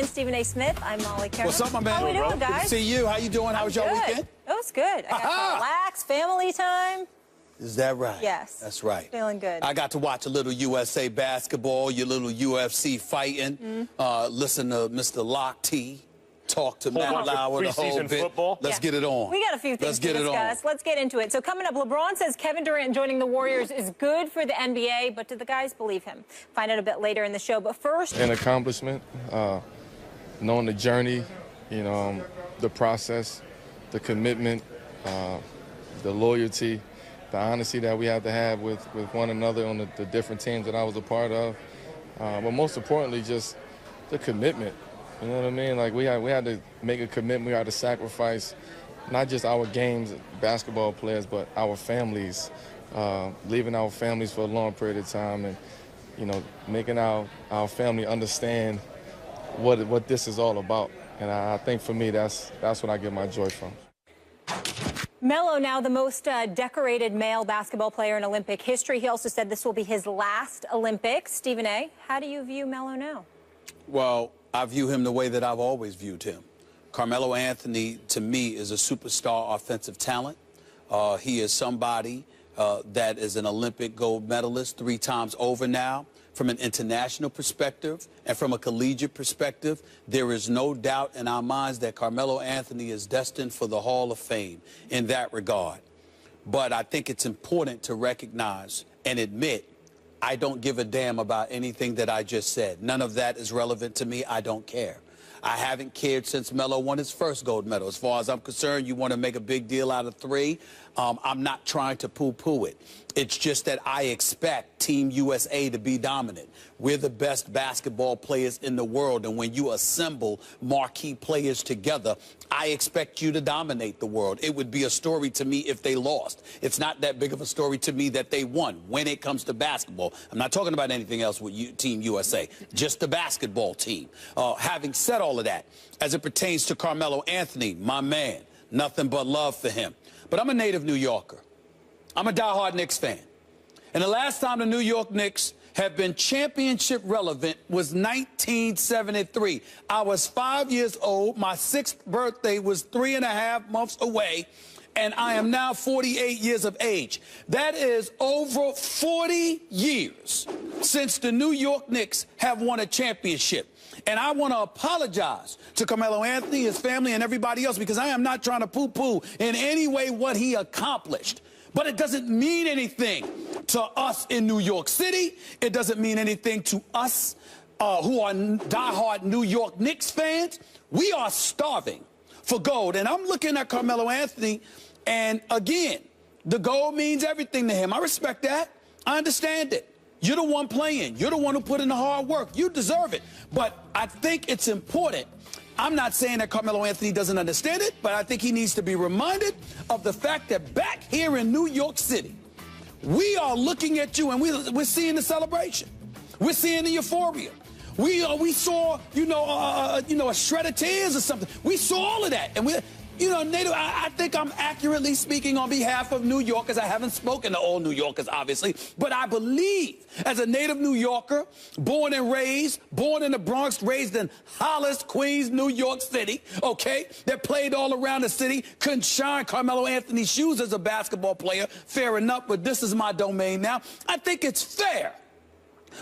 Stephen A. Smith. I'm Molly Carroll. What's up, my man? How we doing, guys? Good to see you. How you doing? How was your weekend? It was good. I got to relax, family time. Is that right? Yes. That's right. Feeling good. I got to watch a little USA basketball, your little UFC fighting, listen to Mr. Lock T talk to Matt Lauer the whole bit. Football. Let's get it on. We got a few things to discuss. Let's get into it. So coming up, LeBron says Kevin Durant joining the Warriors is good for the NBA, but do the guys believe him? Find out a bit later in the show. But first, an accomplishment, knowing the journey, the process, the commitment, the loyalty, the honesty that we have to have with one another on the different teams that I was a part of. But most importantly, just the commitment. You know what I mean? Like we had to make a commitment. We had to sacrifice not just our games, basketball players, but our families, leaving our families for a long period of time, and making our family understand what this is all about. And I think for me, that's what I get my joy from. Melo, now the most decorated male basketball player in Olympic history. He also said this will be his last Olympics. Stephen A., how do you view Melo now? Well, I view him the way that I've always viewed him. Carmelo Anthony, to me, is a superstar offensive talent. He is somebody that is an Olympic gold medalist 3 times over now. From an international perspective and from a collegiate perspective, there is no doubt in our minds that Carmelo Anthony is destined for the Hall of Fame in that regard. But I think it's important to recognize and admit I don't give a damn about anything that I just said. None of that is relevant to me. I don't care. I haven't cared since Melo won his first gold medal. As far as I'm concerned, you want to make a big deal out of 3. I'm not trying to poo-poo it. It's just that I expect Team USA to be dominant. We're the best basketball players in the world, and when you assemble marquee players together, I expect you to dominate the world. It would be a story to me if they lost. It's not that big of a story to me that they won when it comes to basketball. I'm not talking about anything else with Team USA, just the basketball team. Having said all of that, as it pertains to Carmelo Anthony, my man, nothing but love for him. But I'm a native New Yorker. I'm a diehard Knicks fan. And the last time the New York Knicks have been championship relevant was 1973. I was 5 years old. My 6th birthday was 3.5 months away. And I am now 48 years of age. That is over 40 years since the New York Knicks have won a championship. And I want to apologize to Carmelo Anthony, his family, and everybody else, because I am not trying to poo-poo in any way what he accomplished. But it doesn't mean anything to us in New York City. It doesn't mean anything to us who are diehard New York Knicks fans. We are starving for gold. And I'm looking at Carmelo Anthony, and again, the gold means everything to him. I respect that. I understand it. You're the one playing. You're the one who put in the hard work. You deserve it. But I think it's important. I'm not saying that Carmelo Anthony doesn't understand it, but I think he needs to be reminded of the fact that back here in New York City, we are looking at you and we're seeing the celebration. We're seeing the euphoria. We saw, a shred of tears or something. We saw all of that. And native, I think I'm accurately speaking on behalf of New Yorkers. I haven't spoken to all New Yorkers, obviously, but I believe as a native New Yorker, born and raised, born in the Bronx, raised in Hollis, Queens, New York City, okay, that played all around the city, couldn't shine Carmelo Anthony's shoes as a basketball player, fair enough, but this is my domain now. I think it's fair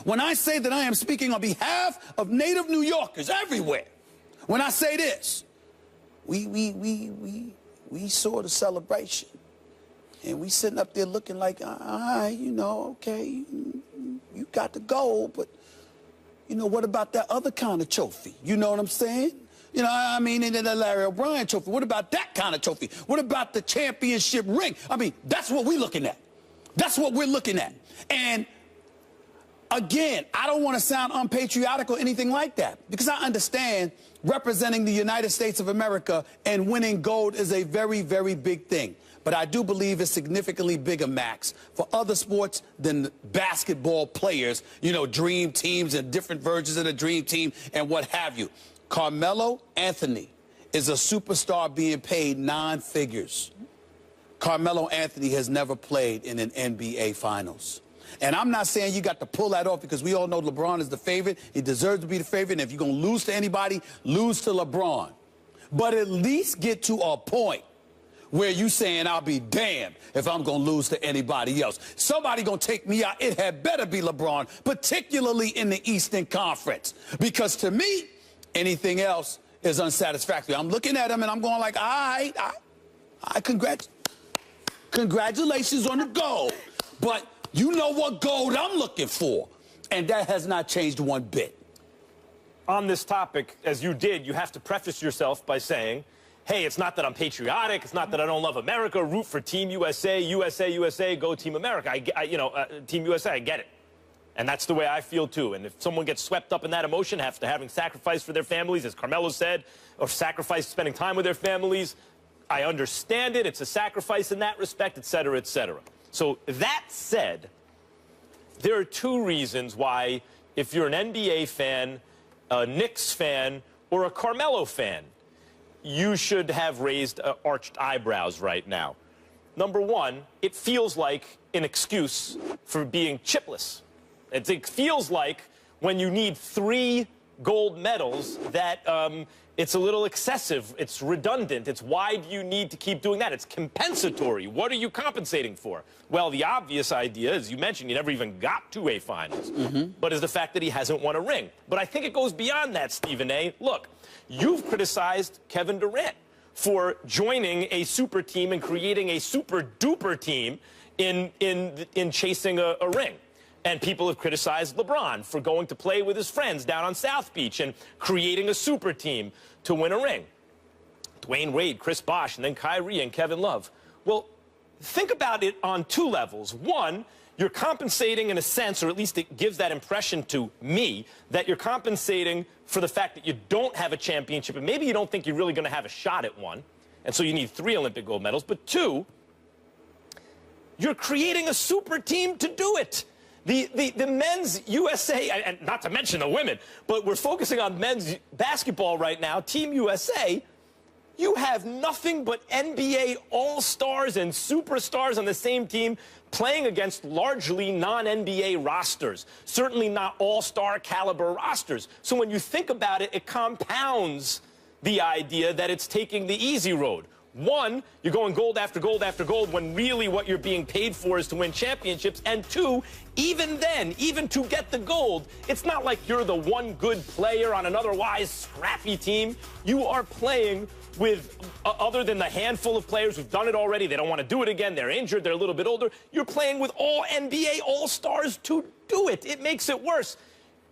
when I say that I am speaking on behalf of native New Yorkers everywhere, when I say this. We saw the celebration, and we sitting up there looking like, okay, you got the gold, but, what about that other kind of trophy? You know what I'm saying? And the Larry O'Brien trophy. What about that kind of trophy? What about the championship ring? That's what we're looking at. That's what we're looking at. And again, I don't want to sound unpatriotic or anything like that, because I understand representing the United States of America and winning gold is a very, very big thing. But I do believe it's significantly bigger, Max, for other sports than basketball players, dream teams and different versions of the dream team and what have you. Carmelo Anthony is a superstar being paid 9 figures. Carmelo Anthony has never played in an NBA Finals. And I'm not saying you got to pull that off because we all know LeBron is the favorite. He deserves to be the favorite. And if you're going to lose to anybody, lose to LeBron. But at least get to a point where you saying I'll be damned if I'm going to lose to anybody else. Somebody going to take me out. It had better be LeBron, particularly in the Eastern Conference. Because to me, anything else is unsatisfactory. I'm looking at him and I'm going like, all right, congratulations on the gold. But you know what gold I'm looking for. And that has not changed one bit. On this topic, as you did, you have to preface yourself by saying, hey, it's not that I'm patriotic. It's not that I don't love America. Root for Team USA, USA, USA, go Team America. Team USA, I get it. And that's the way I feel, too. And if someone gets swept up in that emotion after having sacrificed for their families, as Carmelo said, or sacrificed spending time with their families, I understand it. It's a sacrifice in that respect, et cetera, et cetera. So that said, there are two reasons why, if you're an NBA fan, a Knicks fan, or a Carmelo fan, you should have raised arched eyebrows right now. Number one, it feels like an excuse for being chipless. It feels like when you need 3 gold medals that it's a little excessive. It's redundant. It's why do you need to keep doing that? It's compensatory. What are you compensating for? Well, the obvious idea, as you mentioned, he never even got to a finals, but is the fact that he hasn't won a ring. But I think it goes beyond that, Stephen A. Look, you've criticized Kevin Durant for joining a super team and creating a super duper team in chasing a ring. And people have criticized LeBron for going to play with his friends down on South Beach and creating a super team to win a ring. Dwayne Wade, Chris Bosh, and then Kyrie and Kevin Love. Well, think about it on 2 levels. One, you're compensating in a sense, or at least it gives that impression to me, that you're compensating for the fact that you don't have a championship, and maybe you don't think you're really going to have a shot at one, and so you need 3 Olympic gold medals. But 2, you're creating a super team to do it. The men's USA, and not to mention the women, but we're focusing on men's basketball right now, Team USA, you have nothing but NBA all-stars and superstars on the same team playing against largely non-NBA rosters, certainly not all-star caliber rosters. So when you think about it, it compounds the idea that it's taking the easy road. One, you're going gold after gold after gold when really what you're being paid for is to win championships. And 2, even then, even to get the gold, it's not like you're the one good player on an otherwise scrappy team. You are playing with, other than the handful of players who've done it already, they don't want to do it again, they're injured, they're a little bit older, you're playing with all NBA All-Stars to do it. It makes it worse.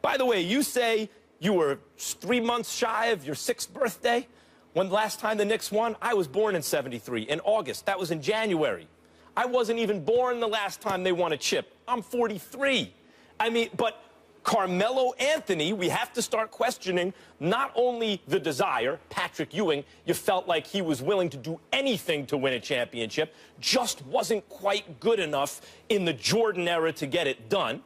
By the way, you say you were 3 months shy of your 6th birthday. When the last time the Knicks won, I was born in '73, in August. That was in January. I wasn't even born the last time they won a chip. I'm 43. I mean, but Carmelo Anthony, we have to start questioning not only the desire, Patrick Ewing, you felt like he was willing to do anything to win a championship, just wasn't quite good enough in the Jordan era to get it done.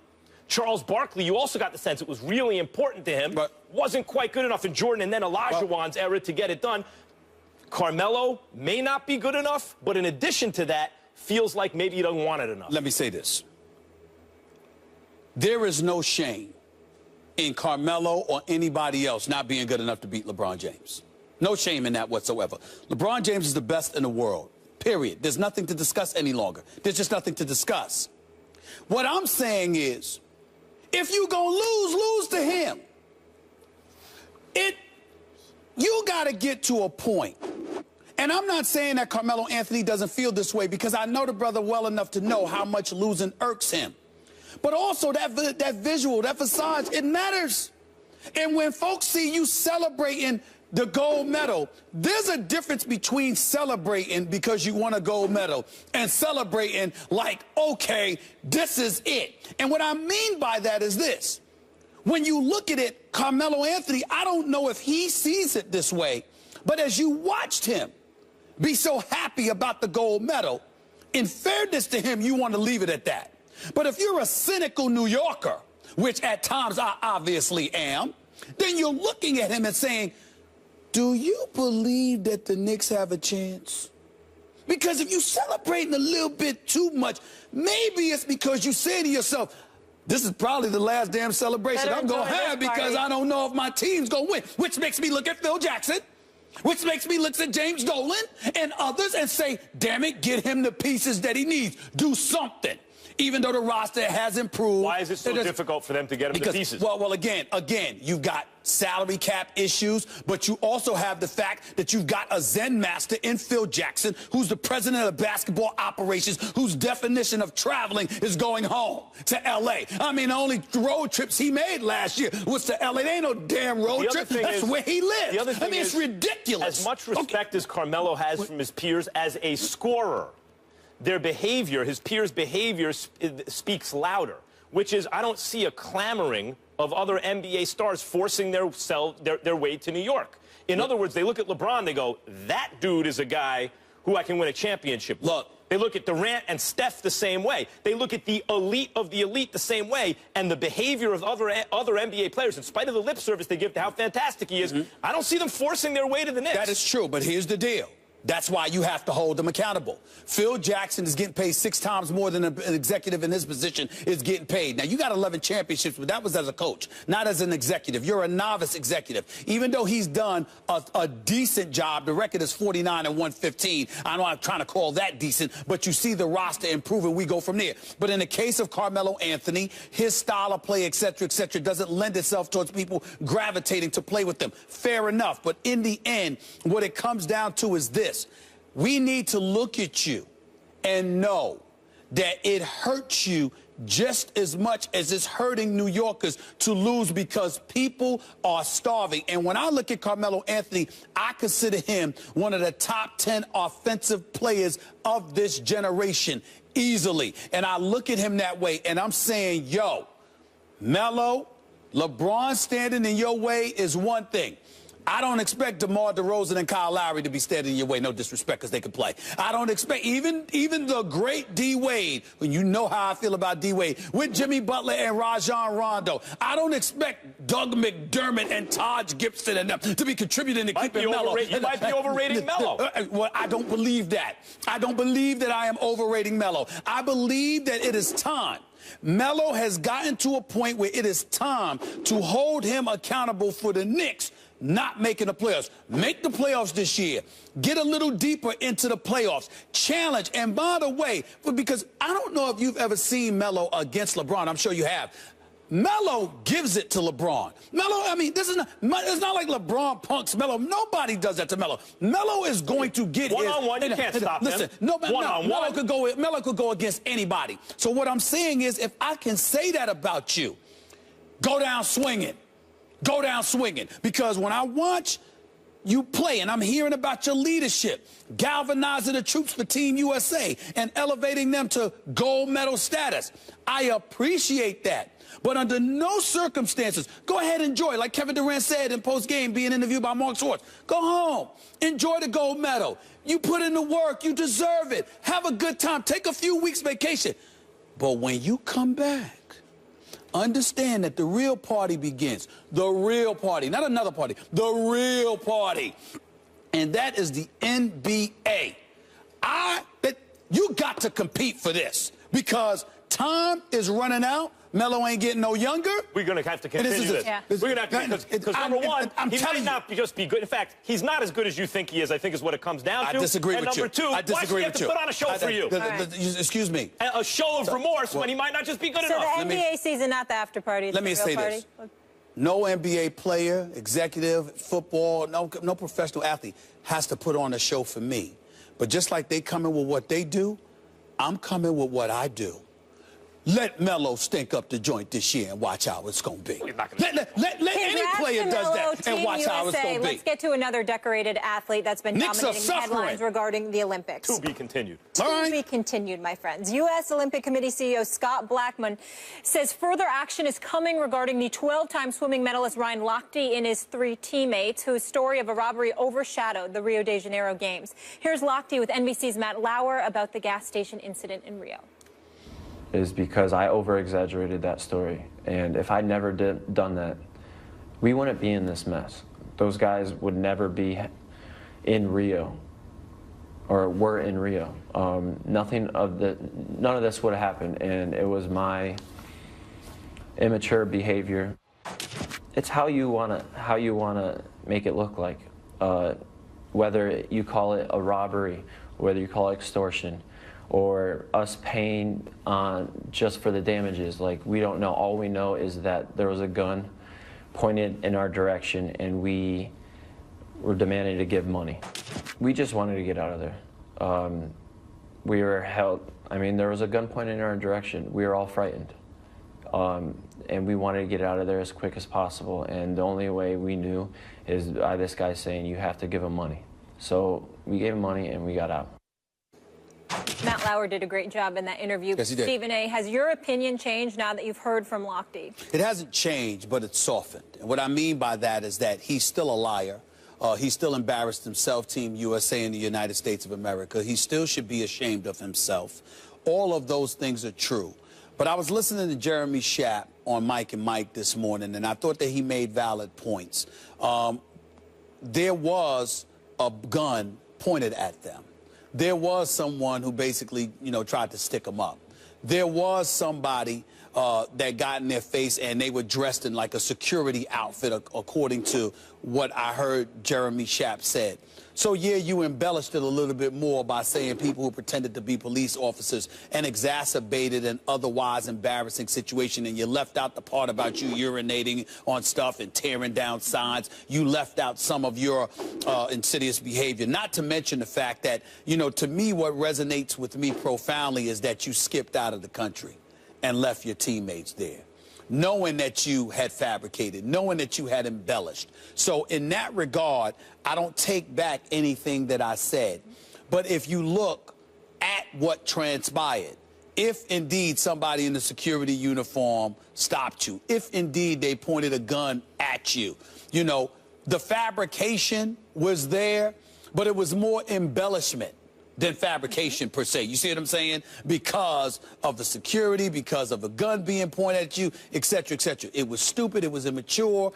Charles Barkley, you also got the sense it was really important to him, but wasn't quite good enough in Jordan and then Olajuwon's era to get it done. Carmelo may not be good enough, but in addition to that, feels like maybe he doesn't want it enough. Let me say this. There is no shame in Carmelo or anybody else not being good enough to beat LeBron James. No shame in that whatsoever. LeBron James is the best in the world, period. There's nothing to discuss any longer. There's just nothing to discuss. What I'm saying is, if you gonna lose to him. You gotta get to a point. And I'm not saying that Carmelo Anthony doesn't feel this way because I know the brother well enough to know how much losing irks him. But also that visual, that facade, it matters. And when folks see you celebrating the gold medal, there's a difference between celebrating because you won a gold medal and celebrating like, okay, this is it. And what I mean by that is this. When you look at it, Carmelo Anthony, I don't know if he sees it this way, but as you watched him be so happy about the gold medal, in fairness to him, you want to leave it at that. But if you're a cynical New Yorker, which at times I obviously am, then you're looking at him and saying, do you believe that the Knicks have a chance? Because if you're celebrating a little bit too much, maybe it's because you say to yourself, this is probably the last damn celebration I'm going to have because I don't know if my team's going to win, which makes me look at Phil Jackson, which makes me look at James Dolan and others and say, damn it, get him the pieces that he needs. Do something. Even though the roster has improved. Why is it so difficult for them to get him the pieces? Well, again, you've got salary cap issues, but you also have the fact that you've got a Zen master in Phil Jackson, who's the president of basketball operations, whose definition of traveling is going home to L.A. I mean, the only road trips he made last year was to L.A. There ain't no damn road trip. That's where he lives. The other thing it's ridiculous. As much respect as Carmelo has from his peers as a scorer, their behavior, his peers' behavior speaks louder, which is I don't see a clamoring of other NBA stars forcing their way to New York. In other words, they look at LeBron, they go, that dude is a guy who I can win a championship with. Look. They look at Durant and Steph the same way. They look at the elite of the elite the same way. And the behavior of other NBA players, in spite of the lip service they give to how fantastic he is, I don't see them forcing their way to the Knicks. That is true, but here's the deal. That's why you have to hold them accountable. Phil Jackson is getting paid 6 times more than an executive in his position is getting paid. Now, you got 11 championships, but that was as a coach, not as an executive. You're a novice executive. Even though he's done a decent job, the record is 49-115. I'm not trying to call that decent, but you see the roster improving. We go from there. But in the case of Carmelo Anthony, his style of play, et cetera, doesn't lend itself towards people gravitating to play with them. Fair enough. But in the end, what it comes down to is this. We need to look at you and know that it hurts you just as much as it's hurting New Yorkers to lose because people are starving. And when I look at Carmelo Anthony, I consider him one of the top 10 offensive players of this generation easily. And I look at him that way and I'm saying, yo, Melo, LeBron standing in your way is one thing. I don't expect DeMar DeRozan and Kyle Lowry to be standing in your way. No disrespect, because they can play. I don't expect even the great D-Wade, when you know how I feel about D-Wade, with Jimmy Butler and Rajon Rondo. I don't expect Doug McDermott and Taj Gibson and them to be contributing to keeping Melo. You might be overrating Melo. Well, I don't believe that. I don't believe that I am overrating Melo. I believe that it is time. Melo has gotten to a point where it is time to hold him accountable for the Knicks not making the playoffs. Make the playoffs this year. Get a little deeper into the playoffs. Challenge. And by the way, because I don't know if you've ever seen Melo against LeBron. I'm sure you have. Melo gives it to LeBron. Melo, I mean, it's not like LeBron punks Melo. Nobody does that to Melo. Melo is going to get his. One-on-one, you can't stop him. Listen, Melo could go against anybody. So what I'm saying is, if I can say that about you, go down swinging. Go down swinging. Because when I watch you play and I'm hearing about your leadership, galvanizing the troops for Team USA and elevating them to gold medal status, I appreciate that. But under no circumstances, go ahead and enjoy. Like Kevin Durant said in post-game, being interviewed by Mark Schwartz. Go home. Enjoy the gold medal. You put in the work. You deserve it. Have a good time. Take a few weeks vacation. But when you come back, understand that the real party begins. The real party, not another party. The real party. And that is the NBA. You got to compete for this because time is running out. Melo ain't getting no younger. We're going to have to continue this. Yeah. We're going to have to, because number one, he might not just be good. In fact, he's not as good as you think he is, I think is what it comes down to. I disagree with you. And number two, why should he have to put on a show for you? Excuse me. A show of remorse when he might not just be good enough. So the NBA season, not the after party. Let me say this. No NBA player, executive, football, no professional athlete has to put on a show for me. But just like they come in with what they do, I'm coming with what I do. Let Melo stink up the joint this year and watch how it's going to be. Let any player does that and watch how it's going to be. Let's get to another decorated athlete that's been dominating headlines regarding the Olympics. To be continued. To be continued, my friends. U.S. Olympic Committee CEO Scott Blackmun says further action is coming regarding the 12-time swimming medalist Ryan Lochte and his 3 teammates, whose story of a robbery overshadowed the Rio de Janeiro Games. Here's Lochte with NBC's Matt Lauer about the gas station incident in Rio. Is because I over-exaggerated that story. And if I never done that, we wouldn't be in this mess. Those guys would never be in Rio or were in Rio. None of this would have happened, and it was my immature behavior. It's how you wanna make it look like. Whether you call it a robbery, whether you call it extortion, or us paying just for the damages. Like, we don't know. All we know is that there was a gun pointed in our direction, and we were demanding to give money. We just wanted to get out of there. We were held. I mean, there was a gun pointed in our direction. We were all frightened. And we wanted to get out of there as quick as possible. And the only way we knew is by this guy saying, you have to give him money. So we gave him money and we got out. Matt Lauer did a great job in that interview. Yes, he did. Stephen A., has your opinion changed now that you've heard from Lochte? It hasn't changed, but it's softened. And what I mean by that is that he's still a liar. He still embarrassed himself, Team USA, in the United States of America. He still should be ashamed of himself. All of those things are true. But I was listening to Jeremy Schaap on Mike and Mike this morning, and I thought that he made valid points. There was a gun pointed at them. There was someone who basically, tried to stick them up. There was somebody that got in their face, and they were dressed in like a security outfit, according to what I heard Jeremy Schaap said. So, yeah, you embellished it a little bit more by saying people who pretended to be police officers and exacerbated an otherwise embarrassing situation, and you left out the part about you urinating on stuff and tearing down signs. You left out some of your insidious behavior, not to mention the fact that, to me, what resonates with me profoundly is that you skipped out of the country and left your teammates there, knowing that you had fabricated, knowing that you had embellished. So in that regard, I don't take back anything that I said. But if you look at what transpired, if indeed somebody in a security uniform stopped you, if indeed they pointed a gun at you, the fabrication was there, but it was more embellishment than fabrication per se. You see what I'm saying? Because of the security, because of a gun being pointed at you, et cetera, et cetera. It was stupid. It was immature.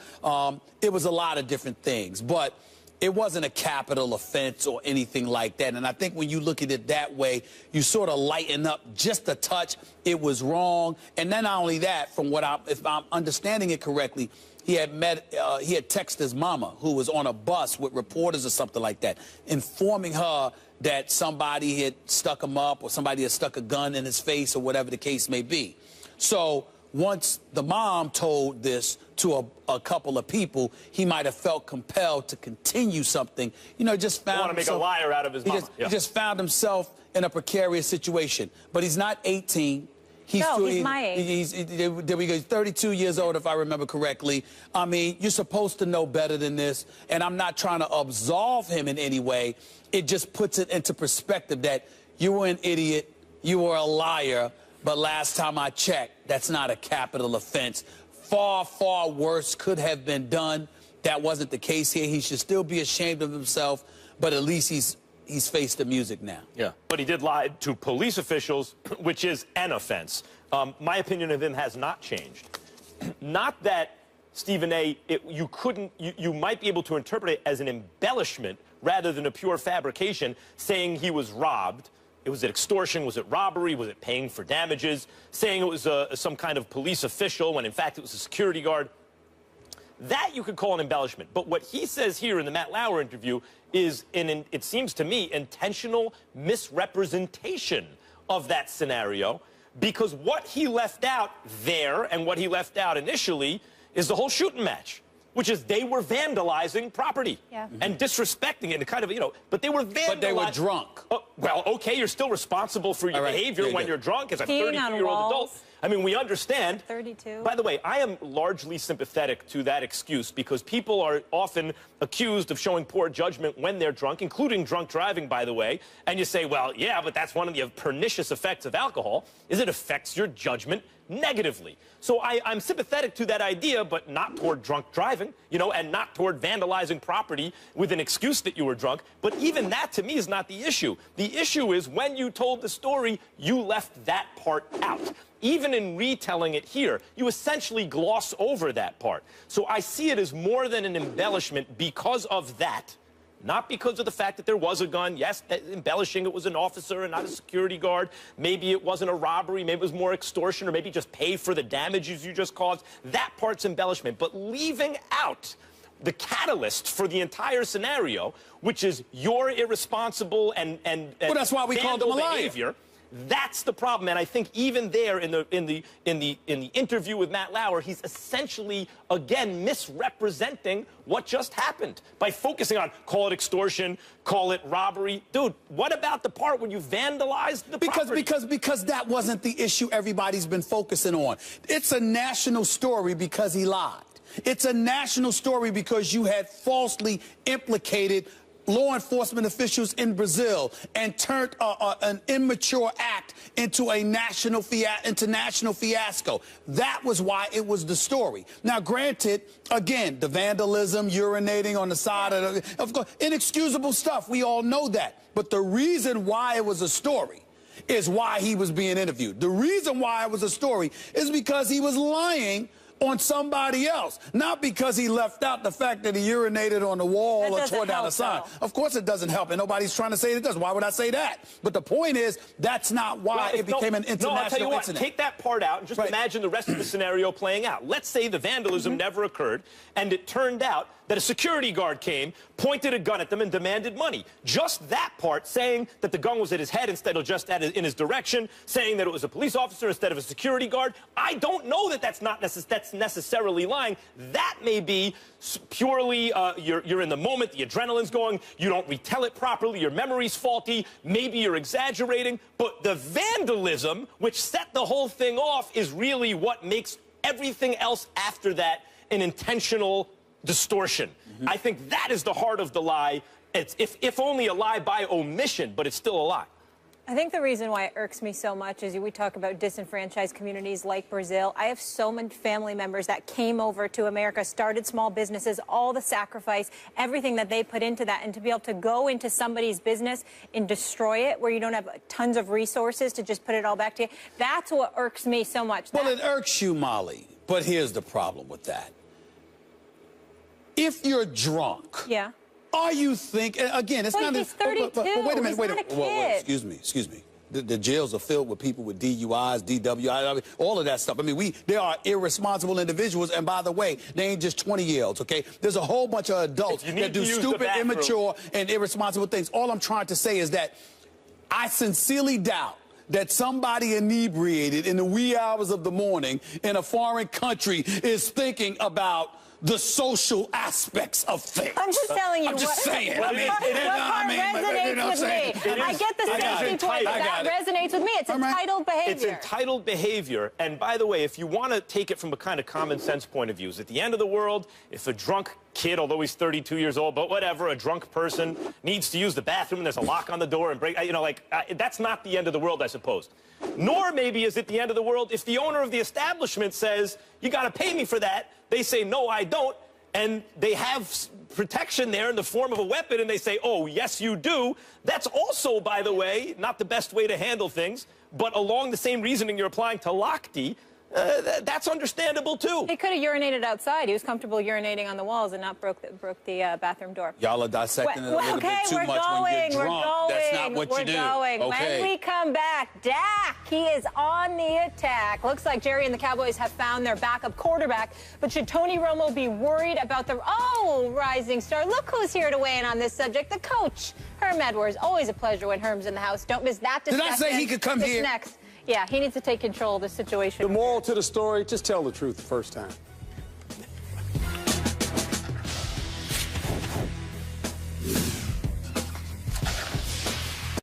It was a lot of different things. But it wasn't a capital offense or anything like that. And I think when you look at it that way, you sort of lighten up just a touch. It was wrong. And then not only that, if I'm understanding it correctly, he had texted his mama, who was on a bus with reporters or something like that, informing her that somebody had stuck him up or somebody had stuck a gun in his face or whatever the case may be. So once the mom told this to a couple of people, he might have felt compelled to continue something. Just found want to make a liar out of his mom. He just found himself in a precarious situation. But he's not 18. He's my age. There we go. He's 32 years old, if I remember correctly. I mean, you're supposed to know better than this, and I'm not trying to absolve him in any way. It just puts it into perspective that you were an idiot, you were a liar, but last time I checked, that's not a capital offense. Far, far worse could have been done. That wasn't the case here. He should still be ashamed of himself, but at least he's faced the music now. Yeah, but he did lie to police officials, which is an offense. My opinion of him has not changed. Not that, Stephen A., you might be able to interpret it as an embellishment rather than a pure fabrication, saying he was robbed. Was it extortion? Was it robbery? Was it paying for damages? Saying it was some kind of police official when, in fact, it was a security guard. That you could call an embellishment. But what he says here in the Matt Lauer interview is, it seems to me, intentional misrepresentation of that scenario, because what he left out there and what he left out initially is the whole shooting match, which is they were vandalizing property and disrespecting it, and kind of, but they were vandalizing. But they were drunk. Well, okay, you're still responsible for your behavior when you're drunk as a 32-year-old adult. I mean, we understand. 32. By the way, I am largely sympathetic to that excuse because people are often accused of showing poor judgment when they're drunk, including drunk driving, by the way. And you say, well, yeah, but that's one of the pernicious effects of alcohol, is it affects your judgment negatively. So I'm sympathetic to that idea, but not toward drunk driving, and not toward vandalizing property with an excuse that you were drunk. But even that, to me, is not the issue. The issue is when you told the story, you left that part out. Even in retelling it here, you essentially gloss over that part. So I see it as more than an embellishment because of that, not because of the fact that there was a gun. Yes, embellishing it was an officer and not a security guard. Maybe it wasn't a robbery. Maybe it was more extortion, or maybe just pay for the damages you just caused. That part's embellishment. But leaving out the catalyst for the entire scenario, which is your irresponsible and well, that's why we called him a liar. Behavior. That's the problem, and I think even there in the interview with Matt Lauer, he's essentially again misrepresenting what just happened by focusing on call it extortion, call it robbery. Dude, what about the part when you vandalized the property? Because that wasn't the issue everybody's been focusing on. It's a national story because he lied. It's a national story because you had falsely implicated law enforcement officials in Brazil and turned an immature act into a national fiasco. That was why it was the story. Now, granted, again, the vandalism, urinating on the side of course, inexcusable stuff. We all know that. But the reason why it was a story is why he was being interviewed. The reason why it was a story is because he was lying on somebody else, not because he left out the fact that he urinated on the wall or tore down a sign. Of course it doesn't help, and nobody's trying to say it does. Why would I say that? But the point is, that's not why it became an international incident. Take that part out and just imagine the rest of the scenario playing out. Let's say the vandalism never occurred, and it turned out that a security guard came, pointed a gun at them, and demanded money. Just that part, saying that the gun was at his head instead of just in his direction, saying that it was a police officer instead of a security guard. I don't know that that's necessarily lying. That may be purely you're in the moment, the adrenaline's going, you don't retell it properly, your memory's faulty, maybe you're exaggerating. But the vandalism, which set the whole thing off, is really what makes everything else after that an intentional distortion. I think that is the heart of the lie. It's if only a lie by omission, but it's still a lie. I think the reason why it irks me so much is we talk about disenfranchised communities like Brazil. I have so many family members that came over to America, started small businesses, all the sacrifice, everything that they put into that, and to be able to go into somebody's business and destroy it where you don't have tons of resources to just put it all back to you, that's what irks me so much. Well, it irks you, Molly, but here's the problem with that. If you're drunk, yeah. Are you thinking, again, it's not... He's 32. But wait a minute, wait a minute. Wait, excuse me. The jails are filled with people with DUIs, DWIs, all of that stuff. I mean, they are irresponsible individuals, and by the way, they ain't just 20-year-olds, okay? There's a whole bunch of adults that do stupid, immature, and irresponsible things. All I'm trying to say is that I sincerely doubt that somebody inebriated in the wee hours of the morning in a foreign country is thinking about the social aspects of things. I'm just telling you. I'm just saying. What resonates with me? I get the safety point, but that resonates with me. It's entitled behavior. It's entitled behavior. And by the way, if you want to take it from a kind of common sense point of view, is at the end of the world, if a drunk kid, although he's 32 years old, but whatever, a drunk person needs to use the bathroom and there's a lock on the door and break, that's not the end of the world, I suppose. Nor maybe is it the end of the world if the owner of the establishment says, you got to pay me for that. They say, no, I don't. And they have protection there in the form of a weapon, and they say, oh, yes, you do. That's also, by the way, not the best way to handle things, but along the same reasoning you're applying to Lochte, that's understandable, too. He could have urinated outside. He was comfortable urinating on the walls and not broke the bathroom door. Y'all are dissecting it a little bit too much when you're drunk. That's not what you do. Okay. When we come back, Dak, he is on the attack. Looks like Jerry and the Cowboys have found their backup quarterback. But should Tony Romo be worried about the rising star? Look who's here to weigh in on this subject, the coach, Herm Edwards. Always a pleasure when Herm's in the house. Don't miss that discussion. Did I say he could come here? Next. Yeah, he needs to take control of the situation. The moral to the story, just tell the truth the first time.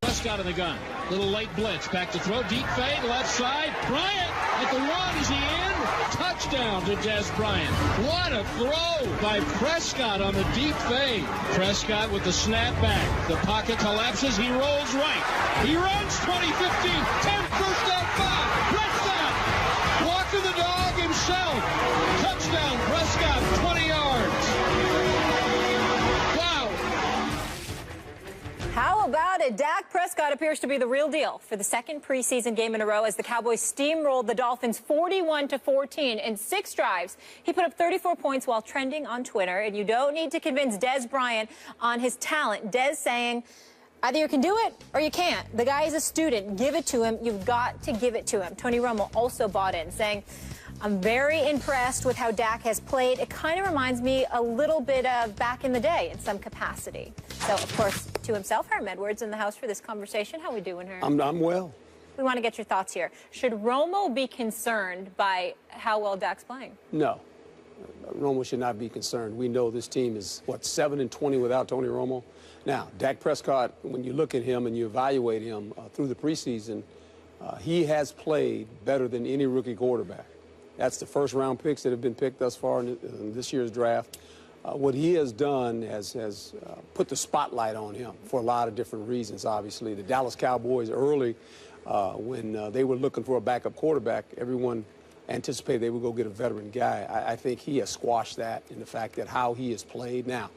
Prescott in the gun. Little late blitz. Back to throw. Deep fade. Left side. Bryant at the one. Is he in? Touchdown to Des Bryant. What a throw by Prescott on the deep fade. Prescott with the snap back. The pocket collapses. He rolls right. He runs 20, 15, 10, first down, 5. Prescott. Walking the dog himself. Touchdown, Prescott, 20 yards. Wow. How How about it? Dak Prescott appears to be the real deal for the second preseason game in a row as the Cowboys steamrolled the Dolphins 41-14 in 6 drives. He put up 34 points while trending on Twitter, and you don't need to convince Des Bryant on his talent. Des saying, either you can do it or you can't. The guy is a student. Give it to him. You've got to give it to him. Tony Romo also bought in, saying, I'm very impressed with how Dak has played. It kind of reminds me a little bit of back in the day in some capacity. So, of course, to himself, Herm Edwards in the house for this conversation. How we doing, Herm? I'm well. We want to get your thoughts here. Should Romo be concerned by how well Dak's playing? No. Romo should not be concerned. We know this team is, what, 7-20 without Tony Romo? Now, Dak Prescott, when you look at him and you evaluate him through the preseason, he has played better than any rookie quarterback. That's the first-round picks that have been picked thus far in this year's draft. What he has done has put the spotlight on him for a lot of different reasons, obviously. The Dallas Cowboys early, when they were looking for a backup quarterback, everyone anticipated they would go get a veteran guy. I think he has squashed that in the fact that how he has played. Now,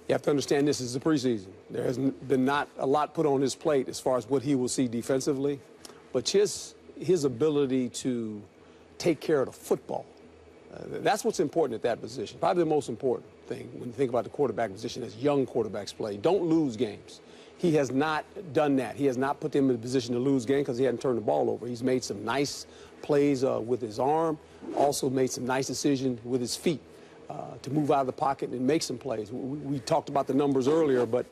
you have to understand this is the preseason. There has been not a lot put on his plate as far as what he will see defensively, but his ability to take care of the football. That's what's important at that position. Probably the most important thing when you think about the quarterback position as young quarterbacks play. Don't lose games. He has not done that. He has not put them in a position to lose games because he hadn't turned the ball over. He's made some nice plays with his arm, also made some nice decisions with his feet to move out of the pocket and make some plays. We talked about the numbers earlier, but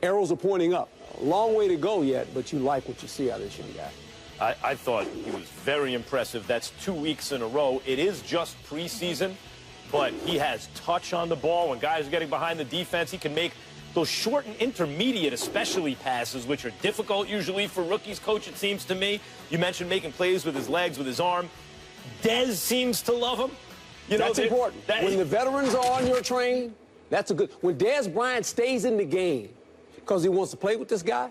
arrows are pointing up. A long way to go yet, but you like what you see out of this young guy. I thought he was very impressive. That's 2 weeks in a row. It is just preseason, but he has touch on the ball. When guys are getting behind the defense, he can make those short and intermediate, especially passes, which are difficult usually for rookies, Coach, it seems to me. You mentioned making plays with his legs, with his arm. Dez seems to love him. You know, that's important. When the veterans are on your train, that's a good. When Dez Bryant stays in the game because he wants to play with this guy,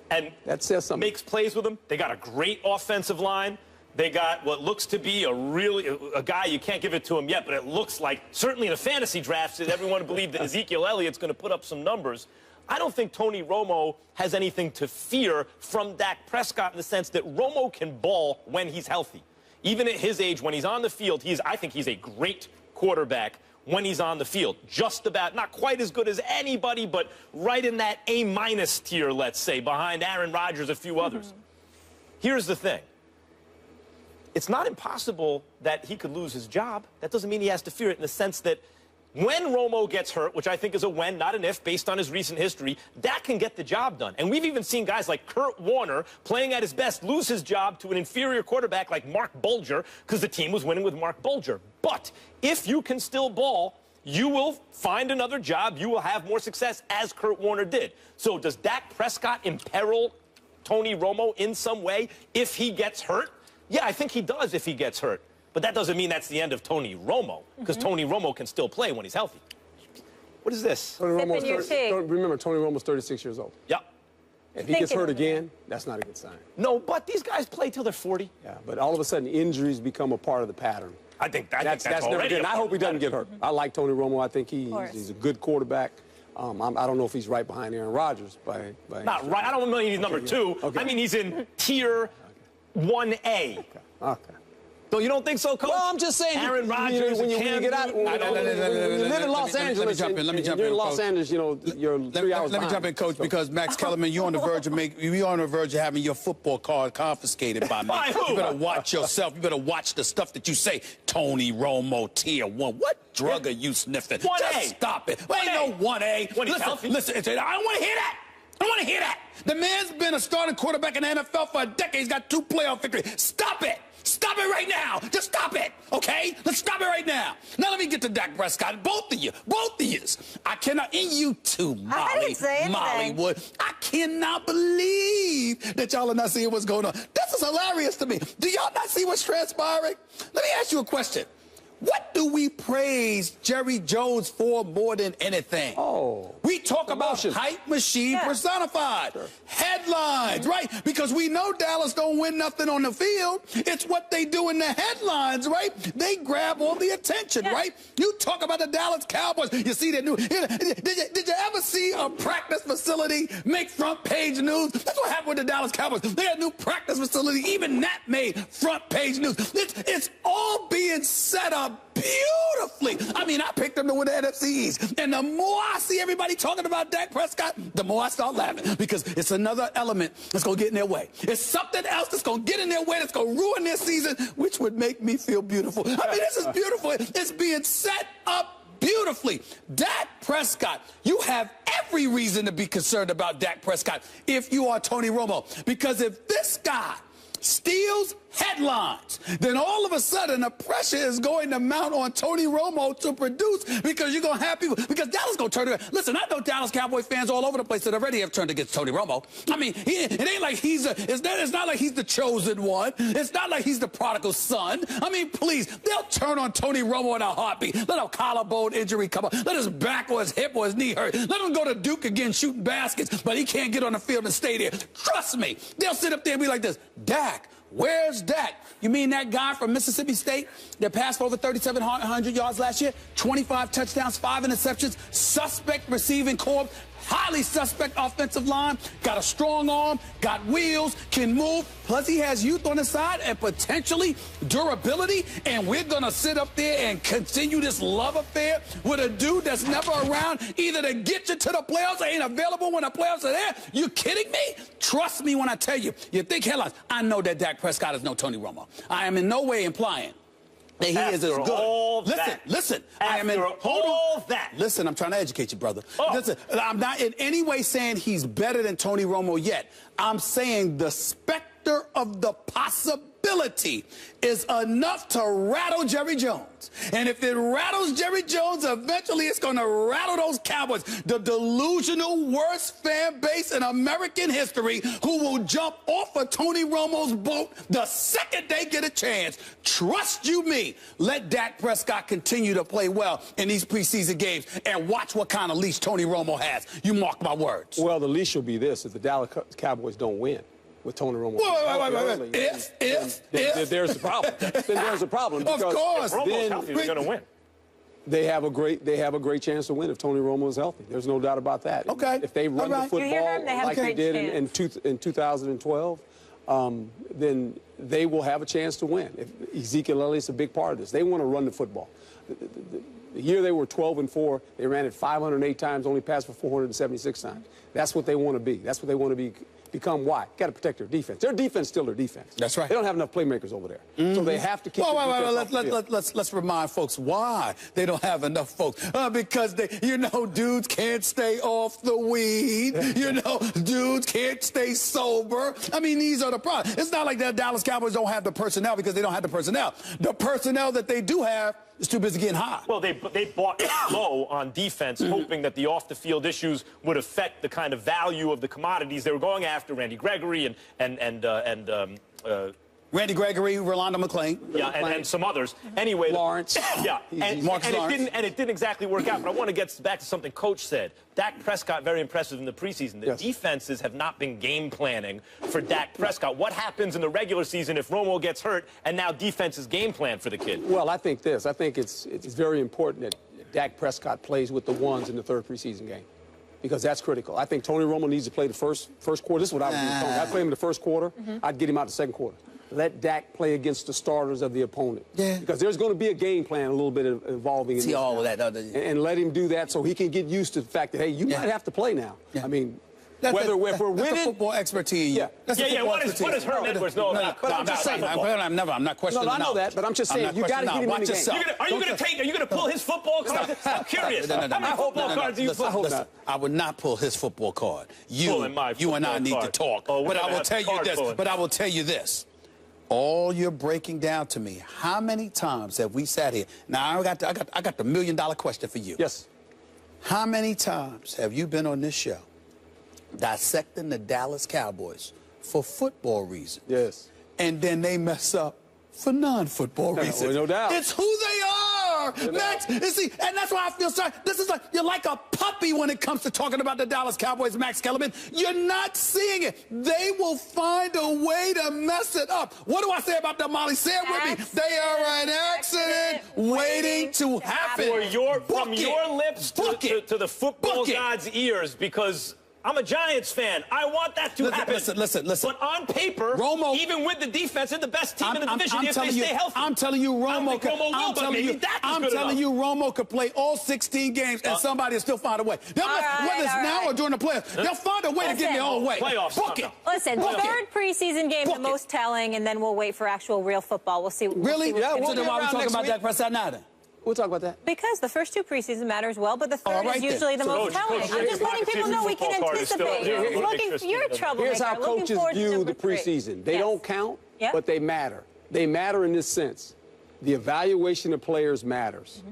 and that says something. Makes plays with him. They got a great offensive line. They got what looks to be a guy, you can't give it to him yet, but it looks like, certainly in a fantasy draft, everyone believed that Ezekiel Elliott's going to put up some numbers. I don't think Tony Romo has anything to fear from Dak Prescott in the sense that Romo can ball when he's healthy. Even at his age, when he's on the field, I think he's a great quarterback when he's on the field. Just about, not quite as good as anybody, but right in that A- tier, let's say, behind Aaron Rodgers, a few others. Here's the thing. It's not impossible that he could lose his job. That doesn't mean he has to fear it in the sense that when Romo gets hurt, which I think is a when, not an if, based on his recent history, Dak can get the job done. And we've even seen guys like Kurt Warner playing at his best lose his job to an inferior quarterback like Mark Bulger because the team was winning with Mark Bulger. But if you can still ball, you will find another job. You will have more success, as Kurt Warner did. So does Dak Prescott imperil Tony Romo in some way if he gets hurt? Yeah, I think he does if he gets hurt. But that doesn't mean that's the end of Tony Romo, because Tony Romo can still play when he's healthy. What is this? Remember, Tony Romo's 36 years old. Yeah. If he gets hurt again, that's not a good sign. No, but these guys play till they're 40. Yeah, but all of a sudden, injuries become a part of the pattern. I think that's never good. And I hope he doesn't get hurt. I like Tony Romo. I think he's a good quarterback. I don't know if he's right behind Aaron Rodgers. Not right. I don't know if he's number 2. Okay. I mean, he's in tier 1A. Okay. So you don't think so, Coach? Well, I'm just saying. Aaron Rodgers, when you get out, when you live in Los Angeles, let me jump in. You're in Los Angeles, you know, you're 3 hours Let me jump in, Coach, because Max Kellerman, you're on the verge of having your football card confiscated by me. By who? You better watch yourself. You better watch the stuff that you say. Tony Romo, tier 1. What drug are you sniffing? 1A. Just stop it. Ain't no 1A. When he's healthy. Listen, I don't want to hear that. I don't want to hear that. The man's been a starting quarterback in the NFL for a decade. He's got 2 playoff victories. Stop it. Stop it right now. Just stop it, okay? Let's stop it right now. Now let me get to Dak Prescott. Both of you. I cannot, and you too, Molly Wood. I cannot believe that y'all are not seeing what's going on. This is hilarious to me. Do y'all not see what's transpiring? Let me ask you a question. What do we praise Jerry Jones for more than anything? Oh. We talk about Promotion. hype machine personified. Sure. Headlines, right? Because we know Dallas don't win nothing on the field. It's what they do in the headlines, right? They grab all the attention, right? You talk about the Dallas Cowboys. You see that new. Did you ever see a practice facility make front page news? That's what happened with the Dallas Cowboys. They had a new practice facility. Even that made front page news. It's all being set up beautifully. I mean, I picked them to win the NFC East. And the more I see everybody talking about Dak Prescott, the more I start laughing because it's another element that's going to get in their way. It's something else that's going to get in their way that's going to ruin their season, which would make me feel beautiful. I mean, this is beautiful. It's being set up beautifully. Dak Prescott, you have every reason to be concerned about Dak Prescott if you are Tony Romo. Because if this guy steals headlines, then all of a sudden the pressure is going to mount on Tony Romo to produce because you're going to have people, because Dallas going to turn around. Listen, I know Dallas Cowboy fans all over the place that already have turned against Tony Romo. I mean, it ain't like it's not like he's the chosen one. It's not like he's the prodigal son. I mean, please, they'll turn on Tony Romo in a heartbeat. Let a collarbone injury come up. Let his back or his hip or his knee hurt. Let him go to Duke again shooting baskets, but he can't get on the field and stay there. Trust me, they'll sit up there and be like this, Dak, where's Dak? You mean that guy from Mississippi State that passed for over 3,700 yards last year? 25 touchdowns, 5 interceptions, suspect receiving corps, highly suspect offensive line, got a strong arm, got wheels, can move, plus he has youth on the side and potentially durability, and we're going to sit up there and continue this love affair with a dude that's never around either to get you to the playoffs or ain't available when the playoffs are there? You kidding me? Trust me when I tell you. You think headlines. I know that Dak Prescott is no Tony Romo. I am in no way implying that he is as good. Listen. I am in all that. Listen, I'm trying to educate you, brother. Listen, I'm not in any way saying he's better than Tony Romo yet. I'm saying the specter of the possibility is enough to rattle Jerry Jones. And if it rattles Jerry Jones, eventually it's going to rattle those Cowboys, the delusional worst fan base in American history, who will jump off of Tony Romo's boat the second they get a chance. Trust you me, let Dak Prescott continue to play well in these preseason games and watch what kind of leash Tony Romo has. You mark my words. Well, the leash will be this: if the Dallas Cowboys don't win with Tony Romo. Wait. If there's a problem. Then there's a problem. Of course. Romo's healthy, they're going to win. They have a great chance to win if Tony Romo is healthy. There's no doubt about that. Okay. If they run the football like they did in 2012, then they will have a chance to win. Ezekiel Elliott's a big part of this. They want to run the football. The year they were 12-4, they ran it 508 times, only passed for 476 times. That's what they want to be. That's what they want to become. Why? Got to protect their defense. Their defense still their defense. That's right. They don't have enough playmakers over there. So they have to keep let's remind folks why they don't have enough folks. Because dudes can't stay off the weed. Dudes can't stay sober. I mean, these are the problems. It's not like the Dallas Cowboys don't have the personnel because they don't have the personnel. The personnel that they do have is too busy getting high. Well, they bought low on defense, hoping that the off-the-field issues would affect the kind of value of the commodities they were going after, Randy Gregory Randy Gregory, Rolando McClain. Yeah, and some others. Anyway, Lawrence. Yeah, and it didn't exactly work out. But I want to get back to something Coach said. Dak Prescott, very impressive in the preseason. The defenses have not been game planning for Dak Prescott. What happens in the regular season if Romo gets hurt and now defense is game plan for the kid? Well, I think it's very important that Dak Prescott plays with the ones in the third preseason game, because that's critical. I think Tony Romo needs to play the first quarter. This is what I would do with Tony. I'd play him in the first quarter. I'd get him out the second quarter. Let Dak play against the starters of the opponent. Yeah. Because there's going to be a game plan a little bit involving in all of that. And let him do that so he can get used to the fact that, hey, you might have to play now. Yeah. I mean, if we're winning. That's football expertirities. What does Herm Edwards know about? But I'm just saying. I'm not questioning. No, I know that, but I'm just saying you got to get him in the game. Are you going to pull his football card? I'm curious. How many football cards do you pull? Listen, I would not pull his football card. You and I need to talk. But I will tell you this. But I will tell you this. All you're breaking down to me, how many times have we sat here? Now, I got the $1 million question for you. Yes. How many times have you been on this show dissecting the Dallas Cowboys for football reasons? Yes. And then they mess up for non-football reasons. No doubt. It's who they are. are. Max, you see, and that's why I feel sorry. This is like, you're like a puppy when it comes to talking about the Dallas Cowboys, Max Kellerman. You're not seeing it. They will find a way to mess it up. What do I say about them, Molly? Say it with me. They are an accident waiting to happen. From your lips to the football god's ears, because I'm a Giants fan. I want that to happen. Listen. But on paper, Romo, even with the defense, they're the best team in the division if they stay healthy. I'm telling you, Romo could play all 16 games and somebody will still find a way. Whether it's now or during the playoffs, they'll find a way to get their own way. Playoffs. Book it. Listen, third preseason game, the most telling, and then we'll wait for actual real football. We'll see. Really? Yeah, so then why are we talking about Dak Prescott now then? We'll talk about that. Because the first two preseason matter as well, but the third is usually the most telling. I'm just letting people know we can anticipate. You're a troublemaker. Here's how coaches view the preseason. They don't count, but they matter. They matter in this sense. The evaluation of players matters.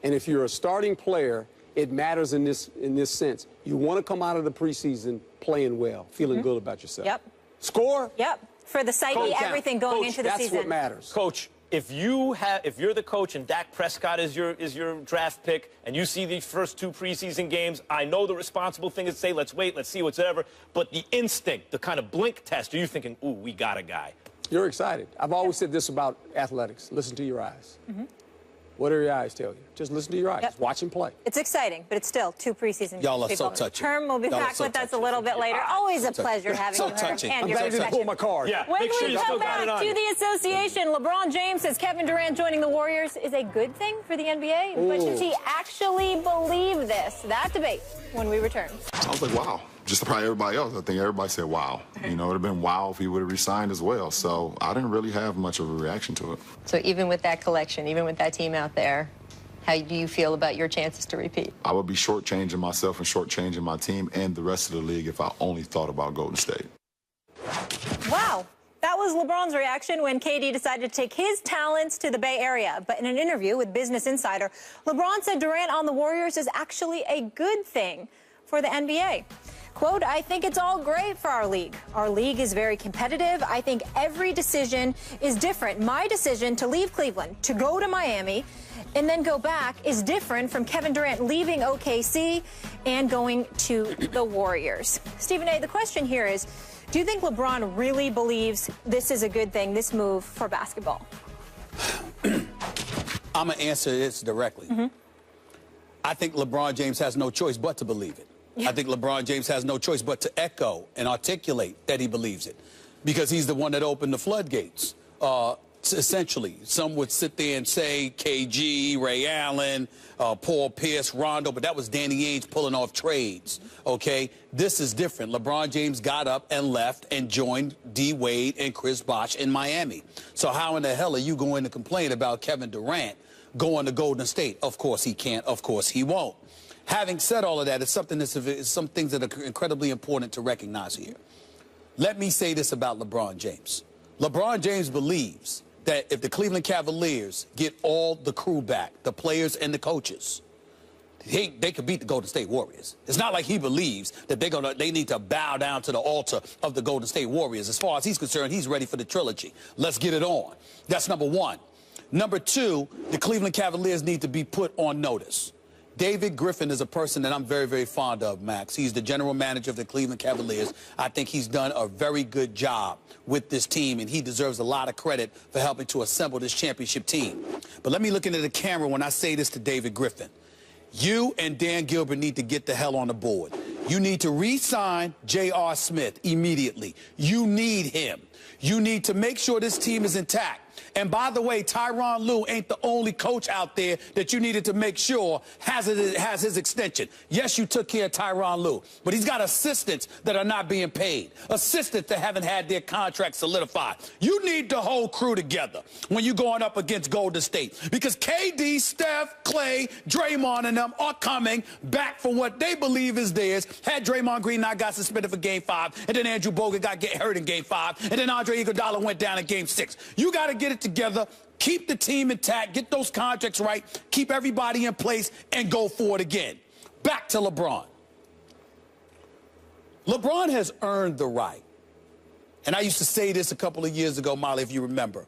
And if you're a starting player, it matters in this sense. You want to come out of the preseason playing well, feeling good about yourself. Yep. Score? Yep. For the psyche, everything going into the season. That's what matters. Coach, if you're the coach and Dak Prescott is your draft pick and you see these first two preseason games, I know the responsible thing is to say, let's wait, let's see whatever, but the instinct, the kind of blink test, are you thinking, ooh, we got a guy? You're excited. I've always said this about athletics. Listen to your eyes. What do your eyes tell you? Just listen to your eyes. Watch him play. It's exciting, but it's still two preseason games. Y'all are so touching. Herm will be back with us a little bit later. Always a pleasure having you, Herm. And your I'm pull my card. Yeah, when make sure we you come still got back it on to you. the association, LeBron James says Kevin Durant joining the Warriors is a good thing for the NBA. But does he actually believe this? That debate when we return. I was like, wow. Just probably everybody else. I think everybody said, wow. You know, it would have been wow if he would have resigned as well. So I didn't really have much of a reaction to it. So even with that collection, even with that team out there, how do you feel about your chances to repeat? I would be shortchanging myself and shortchanging my team and the rest of the league if I only thought about Golden State. Wow. That was LeBron's reaction when KD decided to take his talents to the Bay Area. But in an interview with Business Insider, LeBron said Durant on the Warriors is actually a good thing for the NBA. Quote, I think it's all great for our league. Our league is very competitive. I think every decision is different. My decision to leave Cleveland, to go to Miami, and then go back is different from Kevin Durant leaving OKC and going to the Warriors. Stephen A., the question here is, do you think LeBron really believes this is a good thing, this move for basketball? I'm going to answer this directly. I think LeBron James has no choice but to believe it. I think LeBron James has no choice but to echo and articulate that he believes it because he's the one that opened the floodgates. Essentially, some would sit there and say KG, Ray Allen, Paul Pierce, Rondo, but that was Danny Ainge pulling off trades, okay? This is different. LeBron James got up and left and joined D. Wade and Chris Bosh in Miami. So how in the hell are you going to complain about Kevin Durant going to Golden State? Of course he can't. Of course he won't. Having said all of that, it's some things that are incredibly important to recognize here. Let me say this about LeBron James. LeBron James believes that if the Cleveland Cavaliers get all the crew back, the players and the coaches, they could beat the Golden State Warriors. It's not like he believes that they need to bow down to the altar of the Golden State Warriors. As far as he's concerned, he's ready for the trilogy. Let's get it on. That's number one. Number two, the Cleveland Cavaliers need to be put on notice. David Griffin is a person that I'm very, very fond of, Max. He's the general manager of the Cleveland Cavaliers. I think he's done a very good job with this team, and he deserves a lot of credit for helping to assemble this championship team. But let me look into the camera when I say this to David Griffin. You and Dan Gilbert need to get the hell on the board. You need to re-sign J.R. Smith immediately. You need him. You need to make sure this team is intact. And by the way, Tyronn Lue ain't the only coach out there that you needed to make sure has his extension. Yes, you took care of Tyronn Lue, but he's got assistants that are not being paid, assistants that haven't had their contracts solidified. You need the whole crew together when you're going up against Golden State because KD, Steph, Clay, Draymond, and them are coming back for what they believe is theirs. Had Draymond Green not got suspended for Game 5, and then Andrew Bogut got hurt in Game 5, and then Andre Iguodala went down in Game 6. You got to get it together, keep the team intact, get those contracts right, keep everybody in place, and go for it again. Back to LeBron. LeBron has earned the right. And I used to say this a couple of years ago, Molly, if you remember.